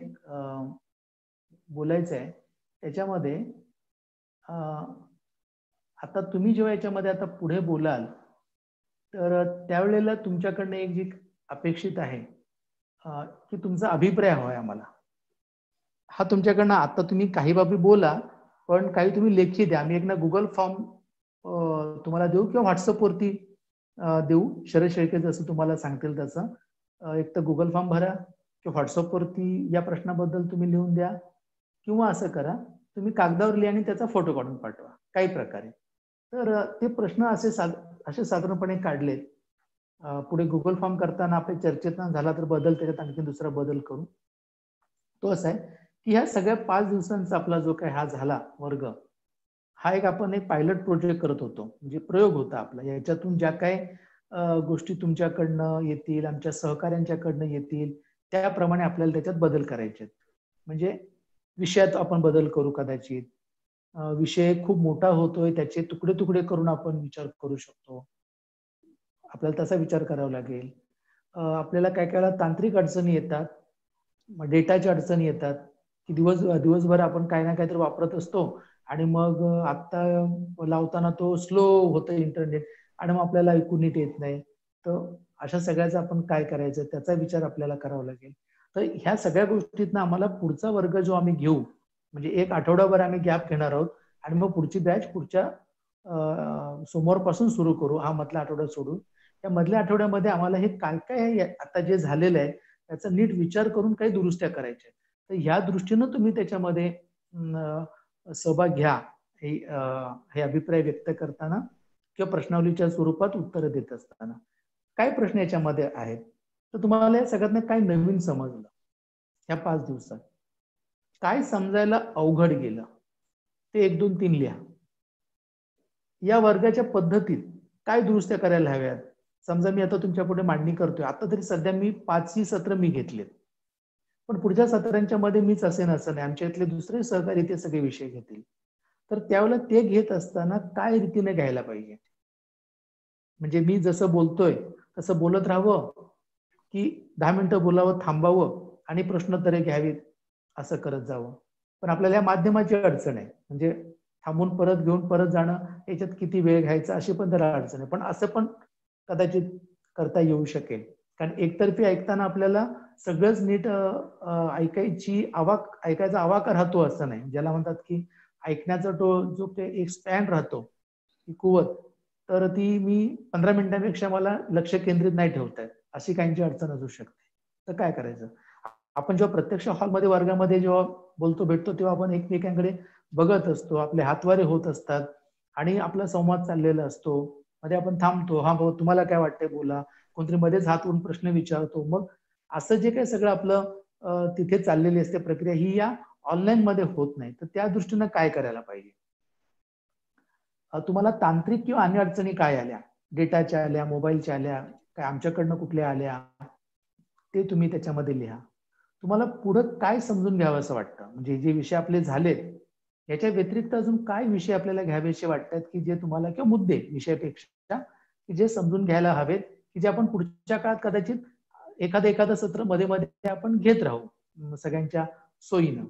बोलायचं आहे त्याच्यामध्ये आता तुम्ही जेव्हा याच्यामध्ये आता पुढे बोलाल तर त्यावेळेला तुमच्याकडनं एक जी अपेक्षित आहे की तुमचा अभिप्राय हवाय आम्हाला. हा तुमच्याकडनं आता तुम्ही काही बाबी बोला, पण काही तुम्ही लेखी द्या. आम्ही एक ना गुगल फॉर्म तुम्हाला देऊ किंवा व्हॉट्सअपवरती देऊ, शरद शेळके जसं तुम्हाला सांगतील तसं. एक तर गुगल फॉर्म भरा किंवा व्हॉट्सअपवरती या प्रश्नाबद्दल तुम्ही लिहून द्या, किंवा असं करा तुम्ही कागदावर लिहा आणि त्याचा फोटो काढून पाठवा काही प्रकारे. तर ते प्रश्न असे साधारणपणे काढले. पुढे गुगल फॉर्म करताना आपल्या चर्चेतनं झाला तर बदल, त्याच्यात आणखी दुसरा बदल करू. तो असा आहे की ह्या सगळ्या 5 दिवसांचा आपला जो काही हा झाला वर्ग, हा एक आपण एक पायलट प्रोजेक्ट करत होतो, म्हणजे प्रयोग होता आपला. याच्यातून ज्या काही गोष्टी तुमच्याकडनं येतील, आमच्या सहकार्यांच्याकडनं येतील, त्याप्रमाणे आपल्याला त्याच्यात बदल करायचे. म्हणजे विषयात आपण बदल करू, कदाचित विषय खूप मोठा होतोय त्याचे तुकडे तुकडे करून आपण विचार करू शकतो, आपल्याला तसा विचार करावा लागेल. आपल्याला काय काय तांत्रिक अडचणी येतात, डेटाच्या अडचणी येतात की दिवसभर आपण काय ना काहीतरी वापरत असतो आणि मग आत्ता लावताना तो स्लो होतं इंटरनेट आणि मग आपल्याला ऐकून नीट येत नाही. तर अशा सगळ्याचं आपण काय करायचं त्याचा विचार आपल्याला करावा लागेल. तर ह्या सगळ्या गोष्टीतनं आम्हाला पुढचा वर्ग जो आम्ही घेऊ, म्हणजे 1 आठवडाभर आम्ही गॅप घेणार आहोत आणि मग पुढची बॅच पुढच्या सोमवारपासून सुरू करू, हा मधला आठवडा सोडून. या मधल्या आठवड्यामध्ये आम्हाला हे काय काय आता जे झालेलं आहे त्याचा नीट विचार करून काही दुरुस्त्या करायच्या. तर ह्या दृष्टीनं तुम्ही त्याच्यामध्ये सहभाग घ्या. हे अभिप्राय व्यक्त करताना किंवा प्रश्नावलीच्या स्वरूपात उत्तरं देत असताना. काय प्रश्न याच्यामध्ये आहेत तर तुम्हाला या सगळ्यात काय नवीन समजलं ह्या 5 दिवसात, काय समजायला अवघड गेलं ते 1, 2, 3 लिहा. या वर्गाच्या पद्धतीत काय दुरुस्त्या करायला हव्यात. समजा मी आता तुमच्या पुढे मांडणी करतोय, आता तरी सध्या मी 5ही सत्र मी घेतलेत, पण पुढच्या सत्रांच्या मध्ये मीच असेन असं नाही, आमच्या इथले दुसरे सहकारी ते सगळे विषय घेतील. तर त्यावेळेला ते घेत असताना काय रीतीने घ्यायला पाहिजे. म्हणजे मी जसं बोलतोय तसं बोलत राहावं की 10 मिनिटं बोलावं, थांबावं आणि प्रश्नोत्तरे घ्यावीत असं करत जावं. पण आपल्याला या माध्यमाची अडचण आहे, म्हणजे थांबून परत घेऊन परत जाणं, याच्यात किती वेळ घ्यायचा अशी पण त्याला अडचण आहे. पण असं पण कदाचित करता येऊ शकेल, कारण एकतर्फी ऐकताना आपल्याला सगळंच नीट ऐकायचा आवाका राहतो असं नाही. ज्याला म्हणतात की ऐकण्याचा जो काही एक स्पॅन राहतो, ती कुवत, तर ती मी 15 मिनिटांपेक्षा मला लक्ष केंद्रित नाही ठेवता येत, अशी काहींची अडचण असू शकते. तर काय करायचं, आपण जेव्हा प्रत्यक्ष हॉलमध्ये वर्गामध्ये जेव्हा बोलतो भेटतो तेव्हा आपण एकमेकांकडे बघत असतो, आपले हातवारे होत असतात आणि आपला संवाद चाललेला असतो. मध्ये आपण थांबतो, हा भाऊ तुम्हाला काय वाटतंय बोला, कोणतरी मध्येच हात वरून प्रश्न विचारतो. मग असं जे काही सगळं आपलं तिथे चाललेली असते प्रक्रिया, ही या ऑनलाईन मध्ये होत नाही. तर त्या दृष्टीनं काय करायला पाहिजे, तुम्हाला तांत्रिक किंवा अन्य अडचणी काय आल्या डेटाच्या आल्या, मोबाईलच्या आल्या, काय आमच्याकडनं कुठल्या आल्या, ते तुम्ही त्याच्यामध्ये लिहा. तुम्हाला पुढं काय समजून घ्यावं असं वाटतं, म्हणजे जे विषय आपले झालेत याच्या व्यतिरिक्त अजून काय विषय आपल्याला घ्यावेसे वाटतात की जे तुम्हाला, किंवा मुद्दे विषयापेक्षा की जे समजून घ्यायला हवेत, की जे आपण पुढच्या काळात कदाचित एखादं सत्र मध्ये मध्ये आपण घेत राहू सगळ्यांच्या सोयीनं.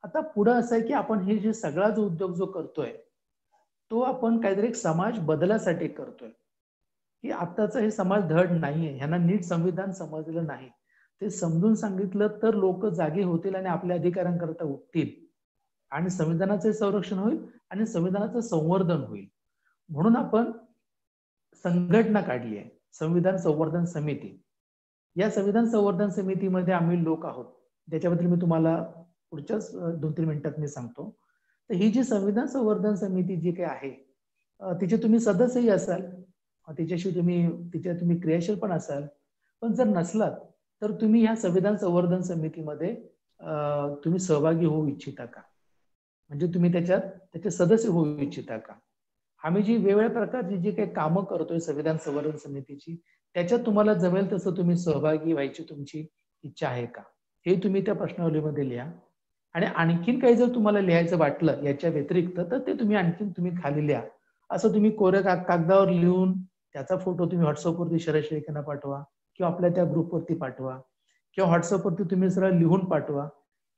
आता पुढं असं आहे की आपण हे जे सगळा जो उद्योग जो करतोय तो आपण काहीतरी एक समाज बदलासाठी करतोय, की आत्ताचं हे समाज धड नाहीये, ह्यांना नीट संविधान समजलं नाही. ते समजून सांगितलं तर लोक जागे होतील आणि आपल्या अधिकारांकरता उठतील आणि संविधानाचे संरक्षण होईल आणि संविधानाचं संवर्धन होईल. म्हणून आपण संघटना काढली आहे, संविधान संवर्धन समिती. या संविधान संवर्धन समितीमध्ये आम्ही लोक आहोत, त्याच्याबद्दल मी तुम्हाला पुढच्याच 2-3 मिनिटात मी सांगतो. तर ही जी संविधान संवर्धन समिती जी काही आहे तिचे तुम्ही सदस्यही असाल, तिच्या तुम्ही क्रियाशील पण असाल, पण जर नसलात तर तुम्ही ह्या संविधान संवर्धन समितीमध्ये तुम्ही सहभागी होऊ इच्छिता का, म्हणजे तुम्ही त्याचे सदस्य होऊ इच्छिता का? आम्ही जी वेगवेगळ्या प्रकारची जी काही कामं करतोय संविधान संवर्धन समितीची, त्याच्यात तुम्हाला जमेल तसं तुम्ही सहभागी व्हायची तुमची इच्छा आहे का, हे तुम्ही त्या प्रश्नावलीमध्ये लिहा. आणि आणखीन काही जर तुम्हाला लिहायचं वाटलं याच्या व्यतिरिक्त तर ते तुम्ही खाली लिहा. असं तुम्ही कोऱ्या कागदावर लिहून त्याचा फोटो तुम्ही व्हॉट्सअपवरती शरद शेळकेंना पाठवा, किंवा आपल्या त्या ग्रुपवरती पाठवा, किंवा व्हॉट्सअपवरती तुम्ही सरळ लिहून पाठवा,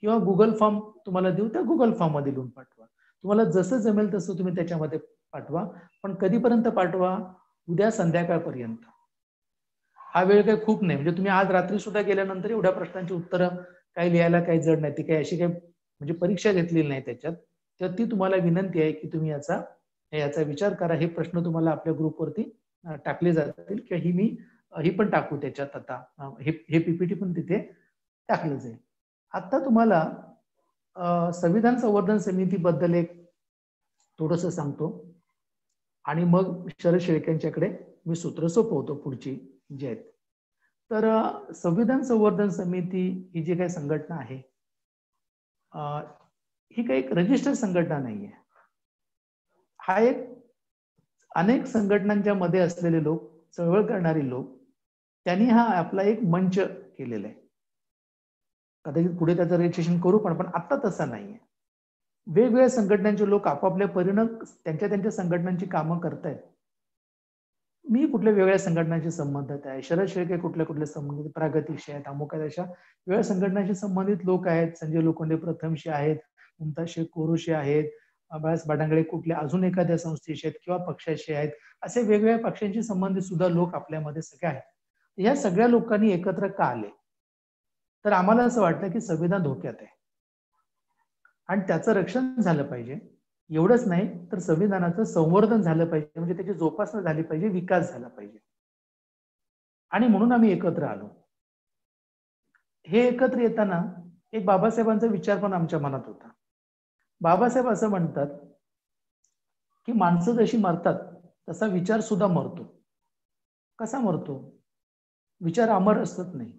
किंवा गुगल फॉर्म तुम्हाला देऊ त्या गुगल फॉर्म मध्ये लिहून पाठवा. तुम्हाला जसं जमेल तसं तुम्ही त्याच्यामध्ये पाठवा, पण कधीपर्यंत पाठवा? उद्या संध्याकाळपर्यंत. हा वेळ काही खूप नाही, म्हणजे तुम्ही आज रात्री सुद्धा गेल्यानंतर एवढ्या प्रश्नांची उत्तरं काही लिहायला काही जड नाही, ती काही अशी काही म्हणजे परीक्षा घेतलेली नाही त्याच्यात. तर ती तुम्हाला विनंती आहे की तुम्ही याचा विचार करा. हे प्रश्न तुम्हाला आपल्या ग्रुपवरती टाकले जातील, किंवा ही पण टाकू त्याच्यात. आता हे पीपीटी पण तिथे टाकलं जाईल. आता तुम्हाला संविधान संवर्धन समितीबद्दल एक थोडंसं सांगतो आणि मग शरद शेळकेंच्याकडे मी सूत्र सोपवतो पुढची जी आहेत. तर संविधान संवर्धन समिती ही जी काही संघटना आहे ही काही एक रजिस्टर्ड संघटना नाहीये. हा एक अनेक संघटनांच्या मध्ये असलेले लोक, चळवळ करणारे लोक, त्यांनी हा आपला एक मंच केलेला आहे. कदाचित पुढे त्याचं रजिस्ट्रेशन करू, पण आता तसा नाहीये. वेगवेगळ्या संघटनांचे लोक आपापल्या परीनं त्यांच्या संघटनांची कामं करतायत. मी कुठल्या वेगळ्या संघटनांशी संबंधित आहे, शरद शेळके कुठल्या संबंधित, प्रागतिकशी आहेत, अमुक आहेत, अशा वेगळ्या संघटनांशी संबंधित लोक आहेत. संजय लोखंडे प्रथमशी आहेत, मुमताज शेख कोरूशी आहेत, बाळास बाडांगळे कुठल्या अजून एखाद्या संस्थेशी आहेत किंवा पक्षाशी आहेत. असे वेगवेगळ्या पक्षांशी संबंधित सुद्धा लोक आपल्यामध्ये सगळे आहेत. या सगळ्या लोकांनी एकत्र का आले? तर आम्हाला असं वाटतं की संविधान धोक्यात आहे आणि त्याचं रक्षण झालं पाहिजे. एवढंच नाही तर संविधानाचं संवर्धन झालं पाहिजे, म्हणजे त्याची जोपासना झाली पाहिजे, विकास झाला पाहिजे. आणि म्हणून आम्ही एकत्र आलो. हे एकत्र येताना एक बाबासाहेबांचा विचार पण आमच्या मनात होता. बाबासाहेब असं म्हणतात की माणसं जशी मरतात तसा विचार सुद्धा मरतो. कसा मरतो? विचार अमर असत नाही.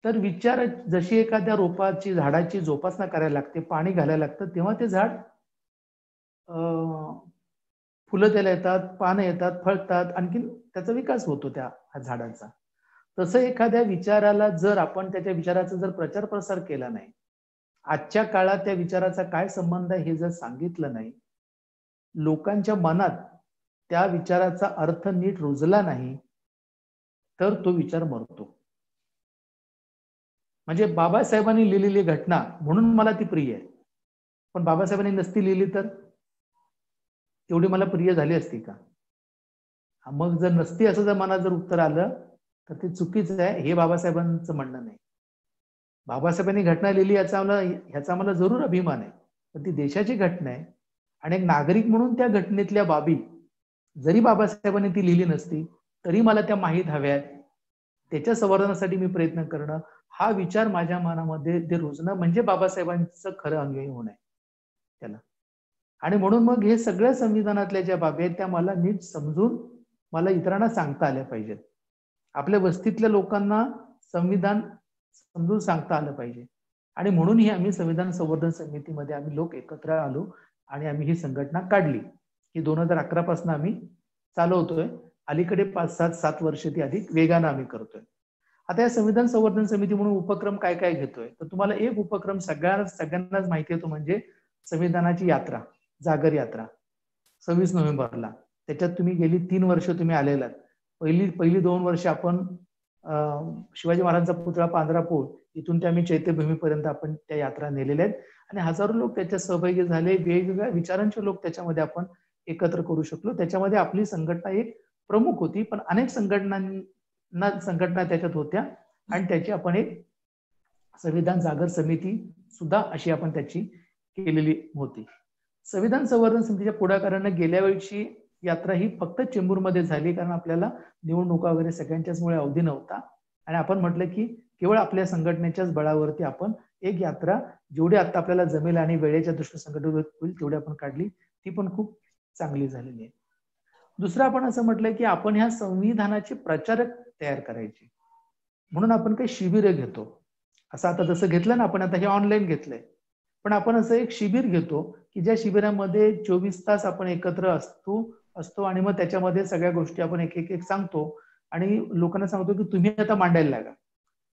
तर विचार जशी एखाद्या रोपाची, झाडाची जोपासना करायला लागते, पाणी घालायला लागतं, तेव्हा ते झाड फुलं त्याला येतात, पानं येतात, फळतात, आणखीन त्याचा विकास होतो त्या झाडांचा. तसं एखाद्या विचाराला जर आपण त्याच्या विचाराचा जर प्रचार प्रसार केला नाही, आजच्या काळात त्या विचाराचा काय संबंध आहे हे जर सांगितलं नाही, लोकांच्या मनात त्या विचाराचा अर्थ नीट रुजला नाही, तर तो विचार मरतो. म्हणजे बाबासाहेबांनी लिहिलेली घटना म्हणून मला ती प्रिय आहे, पण बाबासाहेबांनी नसती लिहिली तर तेवढी मला प्रिय झाली असती का? मग जर नसती असं जर मनात जर उत्तर आलं तर ते चुकीचं आहे, हे बाबासाहेबांचं म्हणणं नाही. बाबासाहेबांनी घटना लिहिली ह्याचा मला जरूर अभिमान आहे, पण ती देशाची घटना आहे आणि एक नागरिक म्हणून त्या घटनेतल्या बाबी जरी बाबासाहेबांनी ती लिहिली नसती तरी मला त्या माहीत हव्यात. त्याच्या संवर्धनासाठी मी प्रयत्न करणं, हा विचार माझ्या मनामध्ये ते रुजणं म्हणजे बाबासाहेबांचं खरं अन्वय होणं आहे त्याला. आणि म्हणून मग हे सगळ्या संविधानातल्या ज्या बाबी आहेत त्या मला नीट समजून मला इतरांना सांगता आल्या पाहिजेत. आपल्या वस्तीतल्या लोकांना संविधान समजून सांगता आलं पाहिजे. आणि म्हणून आम्ही संविधान संवर्धन समितीमध्ये आम्ही लोक एकत्र आलो आणि आम्ही ही संघटना काढली. ही 2011 पासून आम्ही चालवतोय. अलीकडे 5-7 वर्ष ती अधिक वेगानं आम्ही करतोय. आता या संविधान संवर्धन समिती म्हणून उपक्रम काय काय घेतोय, तर तुम्हाला एक उपक्रम सगळ्यांनाच माहिती आहे, तो म्हणजे संविधानाची यात्रा, जागर यात्रा 26 नोव्हेंबरला. त्याच्यात तुम्ही गेली 3 वर्ष तुम्ही आलेला. पहिली 2 वर्ष आपण शिवाजी महाराजांचा पुतळा पांढरापूर इथून ते आम्ही चैत्यभूमीपर्यंत आपण त्या यात्रा नेलेल्या आहेत आणि हजारो लोक त्याच्यात सहभागी झाले. वेगवेगळ्या विचारांचे लोक त्याच्यामध्ये आपण एकत्र करू शकलो. त्याच्यामध्ये आपली संघटना एक प्रमुख होती, पण अनेक संघटना त्याच्यात होत्या आणि त्याची आपण एक संविधान जागर समिती सुद्धा अशी आपण त्याची केलेली होती. संविधान संवर्धन समितीच्या पुढाकाराने गेल्या वेळची यात्रा ही फक्त चेंबूरमध्ये झाली, कारण आपल्याला निवडणुका वगैरे सगळ्यांच्याच मुळे अवधी नव्हता आणि आपण म्हटलं की केवळ आपल्या संघटनेच्याच बळावरती आपण एक यात्रा जेवढी आता आपल्याला जमेल आणि वेळेच्या दृष्टीने संघटित होईल तेवढी आपण काढली. ती पण खूप चांगली झालेली आहे. दुसरं आपण असं म्हटलंय की आपण ह्या संविधानाचे प्रचारक तयार करायचे म्हणून आपण काही शिबिर घेतो. असं आता जसं घेतलं ना आपण, आता हे ऑनलाईन घेतलंय, पण आपण असं एक शिबिर घेतो की ज्या शिबिरामध्ये 24 तास आपण एकत्र असतो आणि मग त्याच्यामध्ये सगळ्या गोष्टी आपण एक एक सांगतो आणि लोकांना सांगतो की तुम्ही आता मांडायला लागा,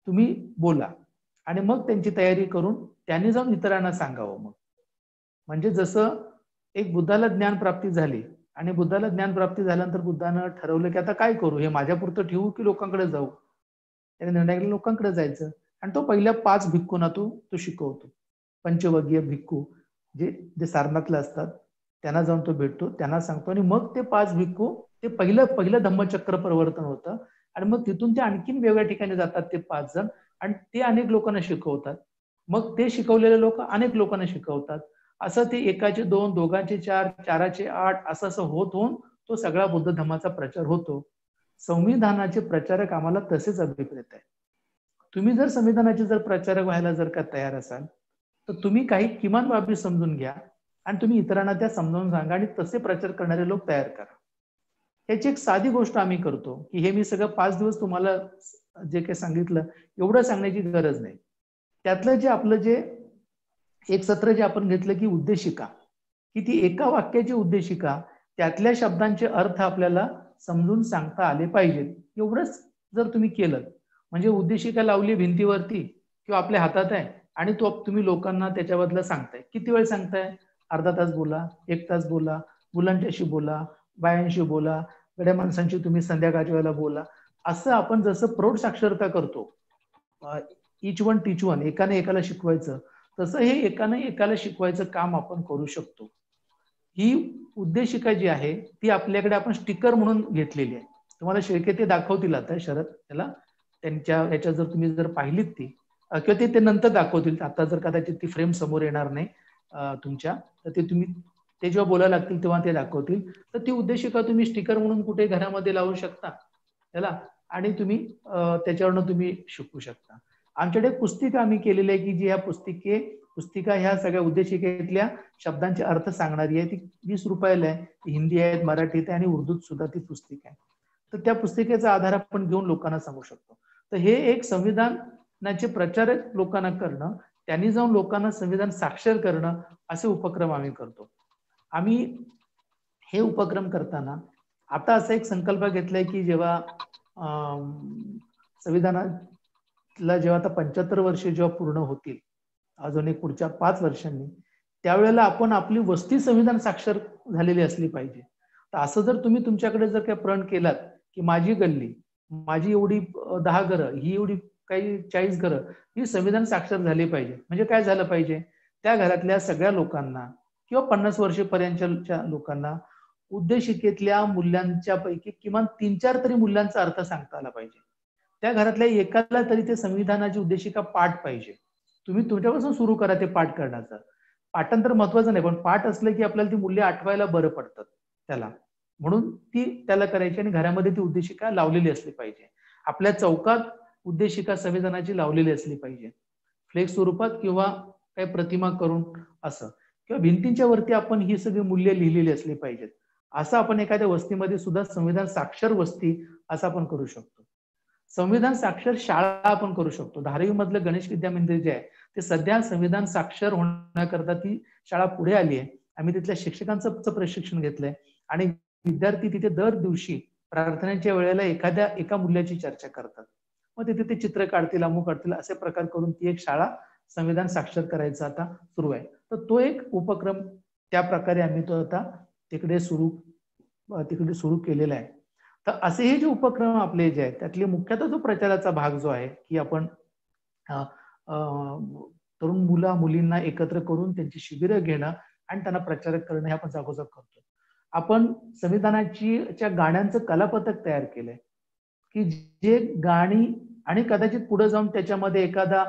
तुम्ही बोला आणि मग त्यांची तयारी करून त्यांनी जाऊन इतरांना सांगावं. मग म्हणजे जसं एक बुद्धाला ज्ञान प्राप्ती झाली आणि बुद्धाला ज्ञान प्राप्ती झाल्यानंतर बुद्धानं ठरवलं की आता काय करू, हे माझ्यापुरतं ठेवू की लोकांकडे जाऊ. त्याने निर्णय केला लोकांकडे जायचं आणि तो पहिल्या 5 भिक्खूंना तो शिकवतो. पंचवगीय भिक्खू जे सारनाथला असतात त्यांना जाऊन तो भेटतो, त्यांना सांगतो आणि मग ते 5 भिक्खू ते पहिलं धम्मचक्र प्रवर्तन होतं आणि मग तिथून ते आणखीन वेगळ्या ठिकाणी जातात ते 5 जण आणि ते अनेक लोकांना शिकवतात. मग ते शिकवलेले लोक अनेक लोकांना शिकवतात. असं ते 1चे 2, 2चे 4, 4चे 8 असं होऊन तो सगळा बुद्ध धर्माचा प्रचार होतो. संविधानाचे प्रचारक आम्हाला तसेच अभिप्रेत आहे. तुम्ही जर संविधानाचे जर प्रचारक व्हायला जर का तयार असाल तर तुम्ही काही किमान बाबी समजून घ्या आणि तुम्ही इतरांना त्या समजावून सांगा आणि तसे प्रचार करणारे लोक तयार करा. याची एक साधी गोष्ट आम्ही करतो की हे मी सगळं 5 दिवस तुम्हाला जे काही सांगितलं एवढं सांगण्याची गरज नाही. त्यातलं जे आपलं जे एक सत्र जे आपण घेतलं की उद्देशिका, की ती एका वाक्याची उद्देशिका, त्यातल्या शब्दांचे अर्थ आपल्याला समजून सांगता आले पाहिजेत. एवढंच जर तुम्ही केलं म्हणजे उद्देशिका लावली भिंतीवरती किंवा आपल्या हातात आहे आणि तुम्ही लोकांना त्याच्याबद्दल सांगताय. किती वेळ सांगताय? अर्धा तास बोला, 1 तास बोला, मुलांच्याशी बोला, बायांशी बोला, गड्या माणसांशी तुम्ही संध्याकाळच्या वेळेला बोला. असं आपण जसं प्रौढ साक्षरता करतो, इच वन टीच वन, एकाने एकाला शिकवायचं, तसं हे एकाने एकाला शिकवायचं काम आपण करू शकतो. ही उद्देशिका जी आहे ती आपल्याकडे आपण स्टिकर म्हणून घेतलेली आहे. तुम्हाला शेळके ते दाखवतील आता शरद त्याला त्यांच्या याच्या जर तुम्ही जर पाहिलीत ती किंवा ते नंतर दाखवतील. आता जर कदाचित ती फ्रेम समोर येणार नाही तुमच्या, तर ते तुम्ही ते जेव्हा बोलायला लागतील तेव्हा ते दाखवतील. तर ती उद्देशिका तुम्ही स्टिकर म्हणून कुठे घरामध्ये लावू शकता त्याला आणि तुम्ही त्याच्यावरनं तुम्ही शिकू शकता. आमच्याकडे पुस्तिका आम्ही केलेली आहे की जी ह्या पुस्तिका ह्या सगळ्या उद्देशिकेतल्या शब्दांचे अर्थ सांगणारी आहे. ती 20 रुपयाला आहे. हिंदी आहे, मराठीत आहे आणि उर्दूत सुद्धा ती पुस्तिका आहे. तर त्या पुस्तिकेचा आधार आपण घेऊन लोकांना सांगू शकतो. तर हे एक संविधानाचे प्रचारक लोकांना करणं, त्यांनी जाऊन लोकांना संविधान साक्षर करणं असे उपक्रम आम्ही करतो. आम्ही हे उपक्रम करताना आता असा एक संकल्प घेतलाय की जेव्हा संविधानाला जेव्हा आता 75 वर्षे जेव्हा पूर्ण होतील अजून एक पुढच्या 5 वर्षांनी, त्यावेळेला आपण आपली वस्ती संविधान साक्षर झालेली असली पाहिजे. तर असं जर तुम्ही तुमच्याकडे जर काही प्रण केलात की माझी गल्ली, माझी एवढी 10 घरं, ही एवढी काही 40 घरं ही संविधान साक्षर झाली पाहिजे. म्हणजे काय झालं पाहिजे, त्या घरातल्या सगळ्या लोकांना किंवा 50 वर्षेपर्यंतच्या लोकांना उद्देशिकेतल्या मूल्यांच्या पैकी किमान 3-4 तरी मूल्यांचा अर्थ सांगता आला पाहिजे. त्या घरातल्या एकाला तरी ते संविधानाची उद्देशिका पाठ पाहिजे. तुम्ही तुमच्यापासून सुरू करा ते पाठ करण्याचं. पाठांतर महत्वाचं नाही, पण पाठ असलं की आपल्याला ती मूल्य आठवायला बरं पडतात त्याला, म्हणून ती त्याला करायची आणि घरामध्ये ती उद्देशिका लावलेली असली पाहिजे. आपल्या चौकात उद्देशिका संविधानाची लावलेली असली पाहिजे, फ्लेक्स स्वरूपात किंवा काही प्रतिमा करून असं, किंवा भिंतींच्या वरती आपण ही सगळी मूल्य लिहिलेली असली पाहिजेत. असं आपण एखाद्या वस्तीमध्ये सुद्धा संविधान साक्षर वस्ती असं आपण करू शकतो. संविधान साक्षर शाळा आपण करू शकतो. धारावी मधलं गणेश विद्या मंदिर जे आहे ते सध्या संविधान साक्षर होण्याकरता ती शाळा पुढे आली आहे. आम्ही तिथल्या शिक्षकांचं प्रशिक्षण घेतलंय आणि विद्यार्थी तिथे दर दिवशी प्रार्थनेच्या वेळेला एका मूल्याची चर्चा करतात. मग तिथे ते चित्र काढतील, अमुक काढतील, असे प्रकार करून ती एक शाळा संविधान साक्षर करायचा आता सुरू आहे. तर तो एक उपक्रम त्या प्रकारे आम्ही तो आता तिकडे सुरू केलेला आहे. तर असे हे जे उपक्रम आपले जे आहेत त्यातले मुख्यतः जो प्रचाराचा भाग जो आहे की आपण तरुण मुलींना एकत्र करून त्यांची शिबिरं घेणं आणि त्यांना प्रचार करणं हे आपण जागोजाग करतो. आपण संविधानाच्या गाण्यांचं कलापथक तयार केलंय की जे गाणी आणि कदाचित पुढे जाऊन त्याच्यामध्ये एखादा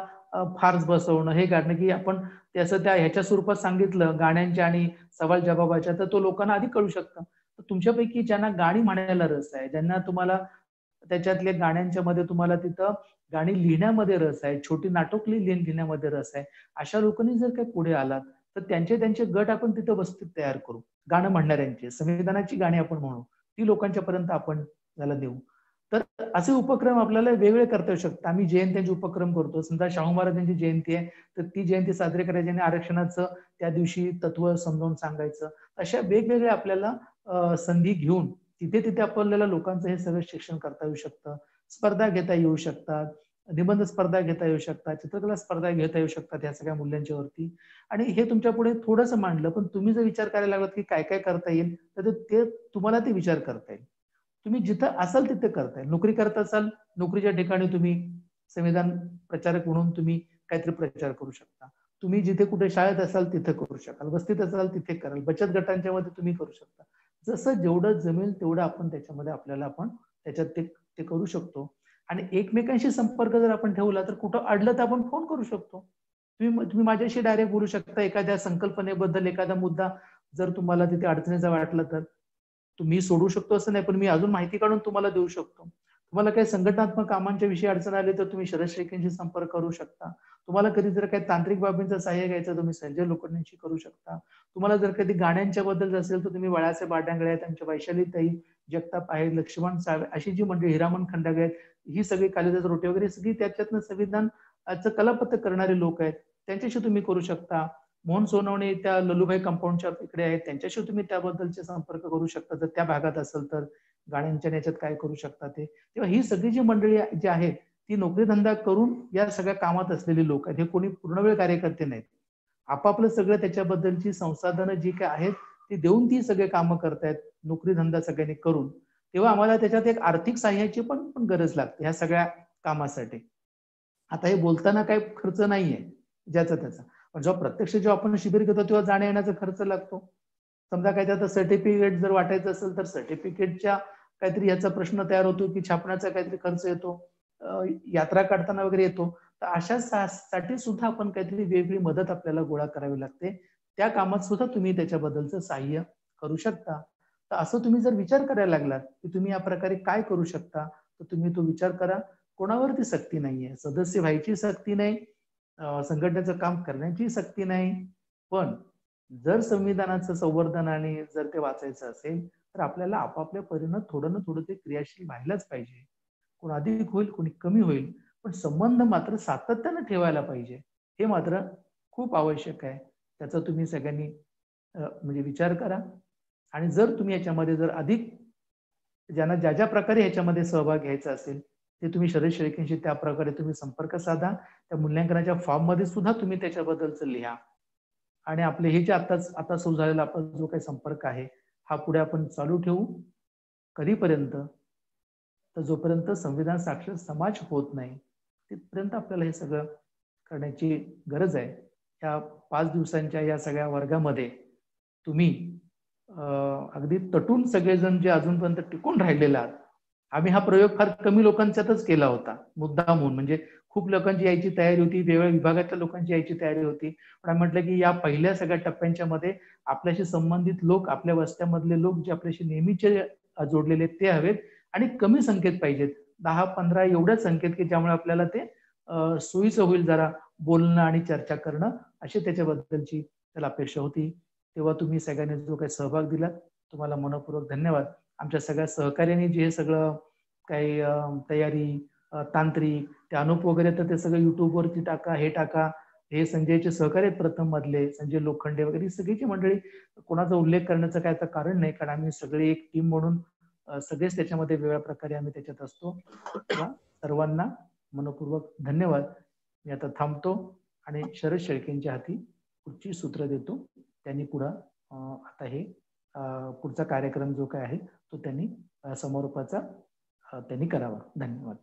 फार्स बसवणं, हे गाणं की आपण त्याचं त्या ह्याच्या स्वरूपात सांगितलं गाण्यांच्या आणि सवाल जबाबाच्या, तर तो लोकांना आधी कळू शकतं. तर तुमच्यापैकी ज्यांना गाणी म्हणायला रस आहे, ज्यांना तुम्हाला त्याच्यातल्या गाण्यांच्या मध्ये तुम्हाला तिथं गाणी लिहिण्यामध्ये रस आहे, छोटी नाटकली लिहिण्यामध्ये रस आहे, अशा लोकांनी जर काही पुढे आलात तर त्यांचे गट आपण तिथं वस्तीत तयार करू. गाणं म्हणणाऱ्यांची संविधानाची गाणी आपण म्हणू, ती लोकांच्या पर्यंत आपण त्याला देऊ. तर असे उपक्रम आपल्याला वेगवेगळे करता येऊ शकतात. आम्ही जयंत्यांचे उपक्रम करतो. समजा शाहू महाराजांची जयंती आहे तर ती जयंती साजरी करायची आणि आरक्षणाचं त्या दिवशी तत्व समजावून सांगायचं. अशा वेगवेगळ्या आपल्याला संधी घेऊन तिथे आपल्याला लोकांचं हे सगळं शिक्षण करता येऊ शकतं. स्पर्धा घेता येऊ शकतात, निबंध स्पर्धा घेता येऊ शकतात, चित्रकला स्पर्धा घेता येऊ शकतात या सगळ्या मूल्यांच्या वरती. आणि हे तुमच्या पुढे थोडंसं मांडलं, पण तुम्ही जर विचार करायला लागलात की काय काय करता येईल तर ते तुम्हाला ते विचार करता येईल. तुम्ही जिथं असाल तिथे करता येईल. नोकरी करत असाल, नोकरीच्या ठिकाणी तुम्ही संविधान प्रचारक म्हणून तुम्ही काहीतरी प्रचार करू शकता. तुम्ही जिथे कुठे शाळेत असाल तिथे करू शकाल, वस्तीत असाल तिथे कराल, बचत गटांच्या मध्ये तुम्ही करू शकता. जसं जेवढं जमेल तेवढं आपण त्याच्यामध्ये आपण त्याच्यात ते करू शकतो. आणि एकमेकांशी संपर्क जर आपण ठेवला तर कुठं अडलं तर आपण फोन करू शकतो. तुम्ही माझ्याशी डायरेक्ट बोलू शकता. एखाद्या संकल्पनेबद्दल एखादा मुद्दा जर तुम्हाला तिथे अडचणीचा वाटला तर तुम्ही सोडू शकतो असं नाही, पण मी अजून माहिती काढून तुम्हाला देऊ शकतो. तुम्हाला काही संघटनात्मक कामांच्या विषयी अडचण आली तर तुम्ही शरद शेळकेंशी संपर्क करू शकता. तुम्हाला कधी जर काही तांत्रिक बाबींचं सहाय्य घ्यायचं तुम्ही संजय लोखंडेंशी करू शकता. तुम्हाला जर कधी गाण्यांच्या बद्दल असेल तर तुम्ही वळाचे बाडांगळे आहेत, आमच्या वैशालीताई जगताप आहेत, लक्ष्मण साहेब, अशी जी मंडळी, हिरामन खंडागळे आहेत, ही सगळी कालिदास रोटे वगैरे सगळी त्याच्यातनं संविधानाचं कलापथक करणारे लोक आहेत, त्यांच्याशी तुम्ही करू शकता. मोहन सोनवणे त्या ललूभाई कंपाऊंडच्या इकडे आहेत, त्यांच्याशी तुम्ही त्याबद्दलचे संपर्क करू शकता जर त्या भागात असेल तर. गाण्यांच्या याच्यात काय करू शकता ते. तेव्हा ही सगळी जी मंडळी जी आहेत ती नोकरी धंदा करून या सगळ्या कामात असलेली लोक आहेत. हे कोणी पूर्णवेळ कार्यकर्ते नाहीत. आपापलं सगळं त्याच्याबद्दलची संसाधनं जी काय आहेत ती देऊन ती सगळे कामं करतायत, नोकरी धंदा सगळ्यांनी करून. तेव्हा आम्हाला त्याच्यात एक आर्थिक सहाय्याची पण गरज लागते ह्या सगळ्या कामासाठी. आता हे बोलताना काही खर्च नाहीये ज्याचा त्याचा, पण जेव्हा प्रत्यक्ष जेव्हा आपण शिबिर घेतो तेव्हा जाण्या येण्याचा खर्च लागतो. समजा काय त्याचं सर्टिफिकेट जर वाटायचं असेल तर सर्टिफिकेटच्या काहीतरी याचा प्रश्न तयार होतो की छापण्याचा काहीतरी खर्च येतो, यात्रा काढताना वगैरे येतो. तर अशा साठी सुद्धा आपण काहीतरी वेगळी मदत आपल्याला गोळा करावी लागते. त्या कामात सुद्धा तुम्ही त्याच्याबद्दलचं सहाय्य करू शकता. तर असं तुम्ही जर विचार करायला लागलात की तुम्ही या प्रकारे काय करू शकता तर तुम्ही तो विचार करा. कोणावरती सक्ती नाहीये, सदस्य व्हायची सक्ती नाही, संघटनेचं काम करण्याची सक्ती नाही, पण जर संविधानाचं संवर्धन आणि जर ते वाचायचं असेल तर आपल्याला आपापल्या परीनं थोडं ना थोडं ते क्रियाशील व्हायलाच पाहिजे. कोण अधिक होईल, कोणी कमी होईल, पण संबंध मात्र सातत्यानं ठेवायला पाहिजे. हे मात्र खूप आवश्यक आहे. त्याचा तुम्ही सगळ्यांनी म्हणजे विचार करा. आणि जर तुम्ही याच्यामध्ये जर अधिक ज्यांना ज्या ज्या प्रकारे याच्यामध्ये सहभाग घ्यायचा असेल ते तुम्ही शरद शेळकेंशी त्या प्रकारे तुम्ही संपर्क साधा. त्या मूल्यांकनाच्या फॉर्म मध्ये सुद्धा तुम्ही त्याच्याबद्दलचं लिहा. आणि आपले हे जे आता सुरू झालेला आपला जो काही संपर्क आहे हा पुढे आपण चालू ठेवू. कधीपर्यंत तर जोपर्यंत संविधान साक्षर समाज होत नाही तिथपर्यंत आपल्याला हे सगळं करण्याची गरज आहे. या 5 दिवसांच्या या सगळ्या वर्गामध्ये तुम्ही अगदी तटून सगळेजण जे अजूनपर्यंत टिकून राहिलेले आहात. आम्ही हा प्रयोग फार कमी लोकांच्यातच केला होता मुद्दामून, म्हणजे खूप लोकांची यायची तयारी होती, वेगवेगळ्या विभागातल्या लोकांची यायची तयारी होती, पण आम्ही म्हटलं की या पहिल्या सगळ्या टप्प्यांच्या मध्ये आपल्याशी संबंधित लोक, आपल्या वस्त्यामधले लोक जे आपल्याशी नेहमीचे जोडलेले ते हवेत आणि कमी संख्येत पाहिजेत, 10-15 एवढ्याच संख्येत की ज्यामुळे आपल्याला ते सोयीचं होईल जरा बोलणं आणि चर्चा करणं, अशी त्याच्याबद्दलची त्याला अपेक्षा होती. तेव्हा तुम्ही सगळ्यांनी जो काही सहभाग दिला तुम्हाला मनपूर्वक धन्यवाद. आमच्या सगळ्या सहकार्याने जे सगळं काही तयारी तांत्रिक ते अनुप वगैरे तर ते सगळं युट्यूबवरती टाका, हे टाका, हे संजयचे सहकारी आहेत प्रथम मधले, संजय लोखंडे वगैरे ही सगळीची मंडळी. कोणाचा उल्लेख करण्याचं काय कारण नाही, कारण आम्ही सगळे एक टीम म्हणून सगळेच त्याच्यामध्ये वेगळ्या प्रकारे आम्ही त्याच्यात असतो. तेव्हा सर्वांना मनपूर्वक धन्यवाद. मी आता थांबतो आणि शरद शेळकेंच्या हाती पुढची सूत्र देतो. त्यांनी पुढं आता हे पुढचा कार्यक्रम जो काय आहे तो त्यांनी समारोपाचा त्यांनी करावा. धन्यवाद.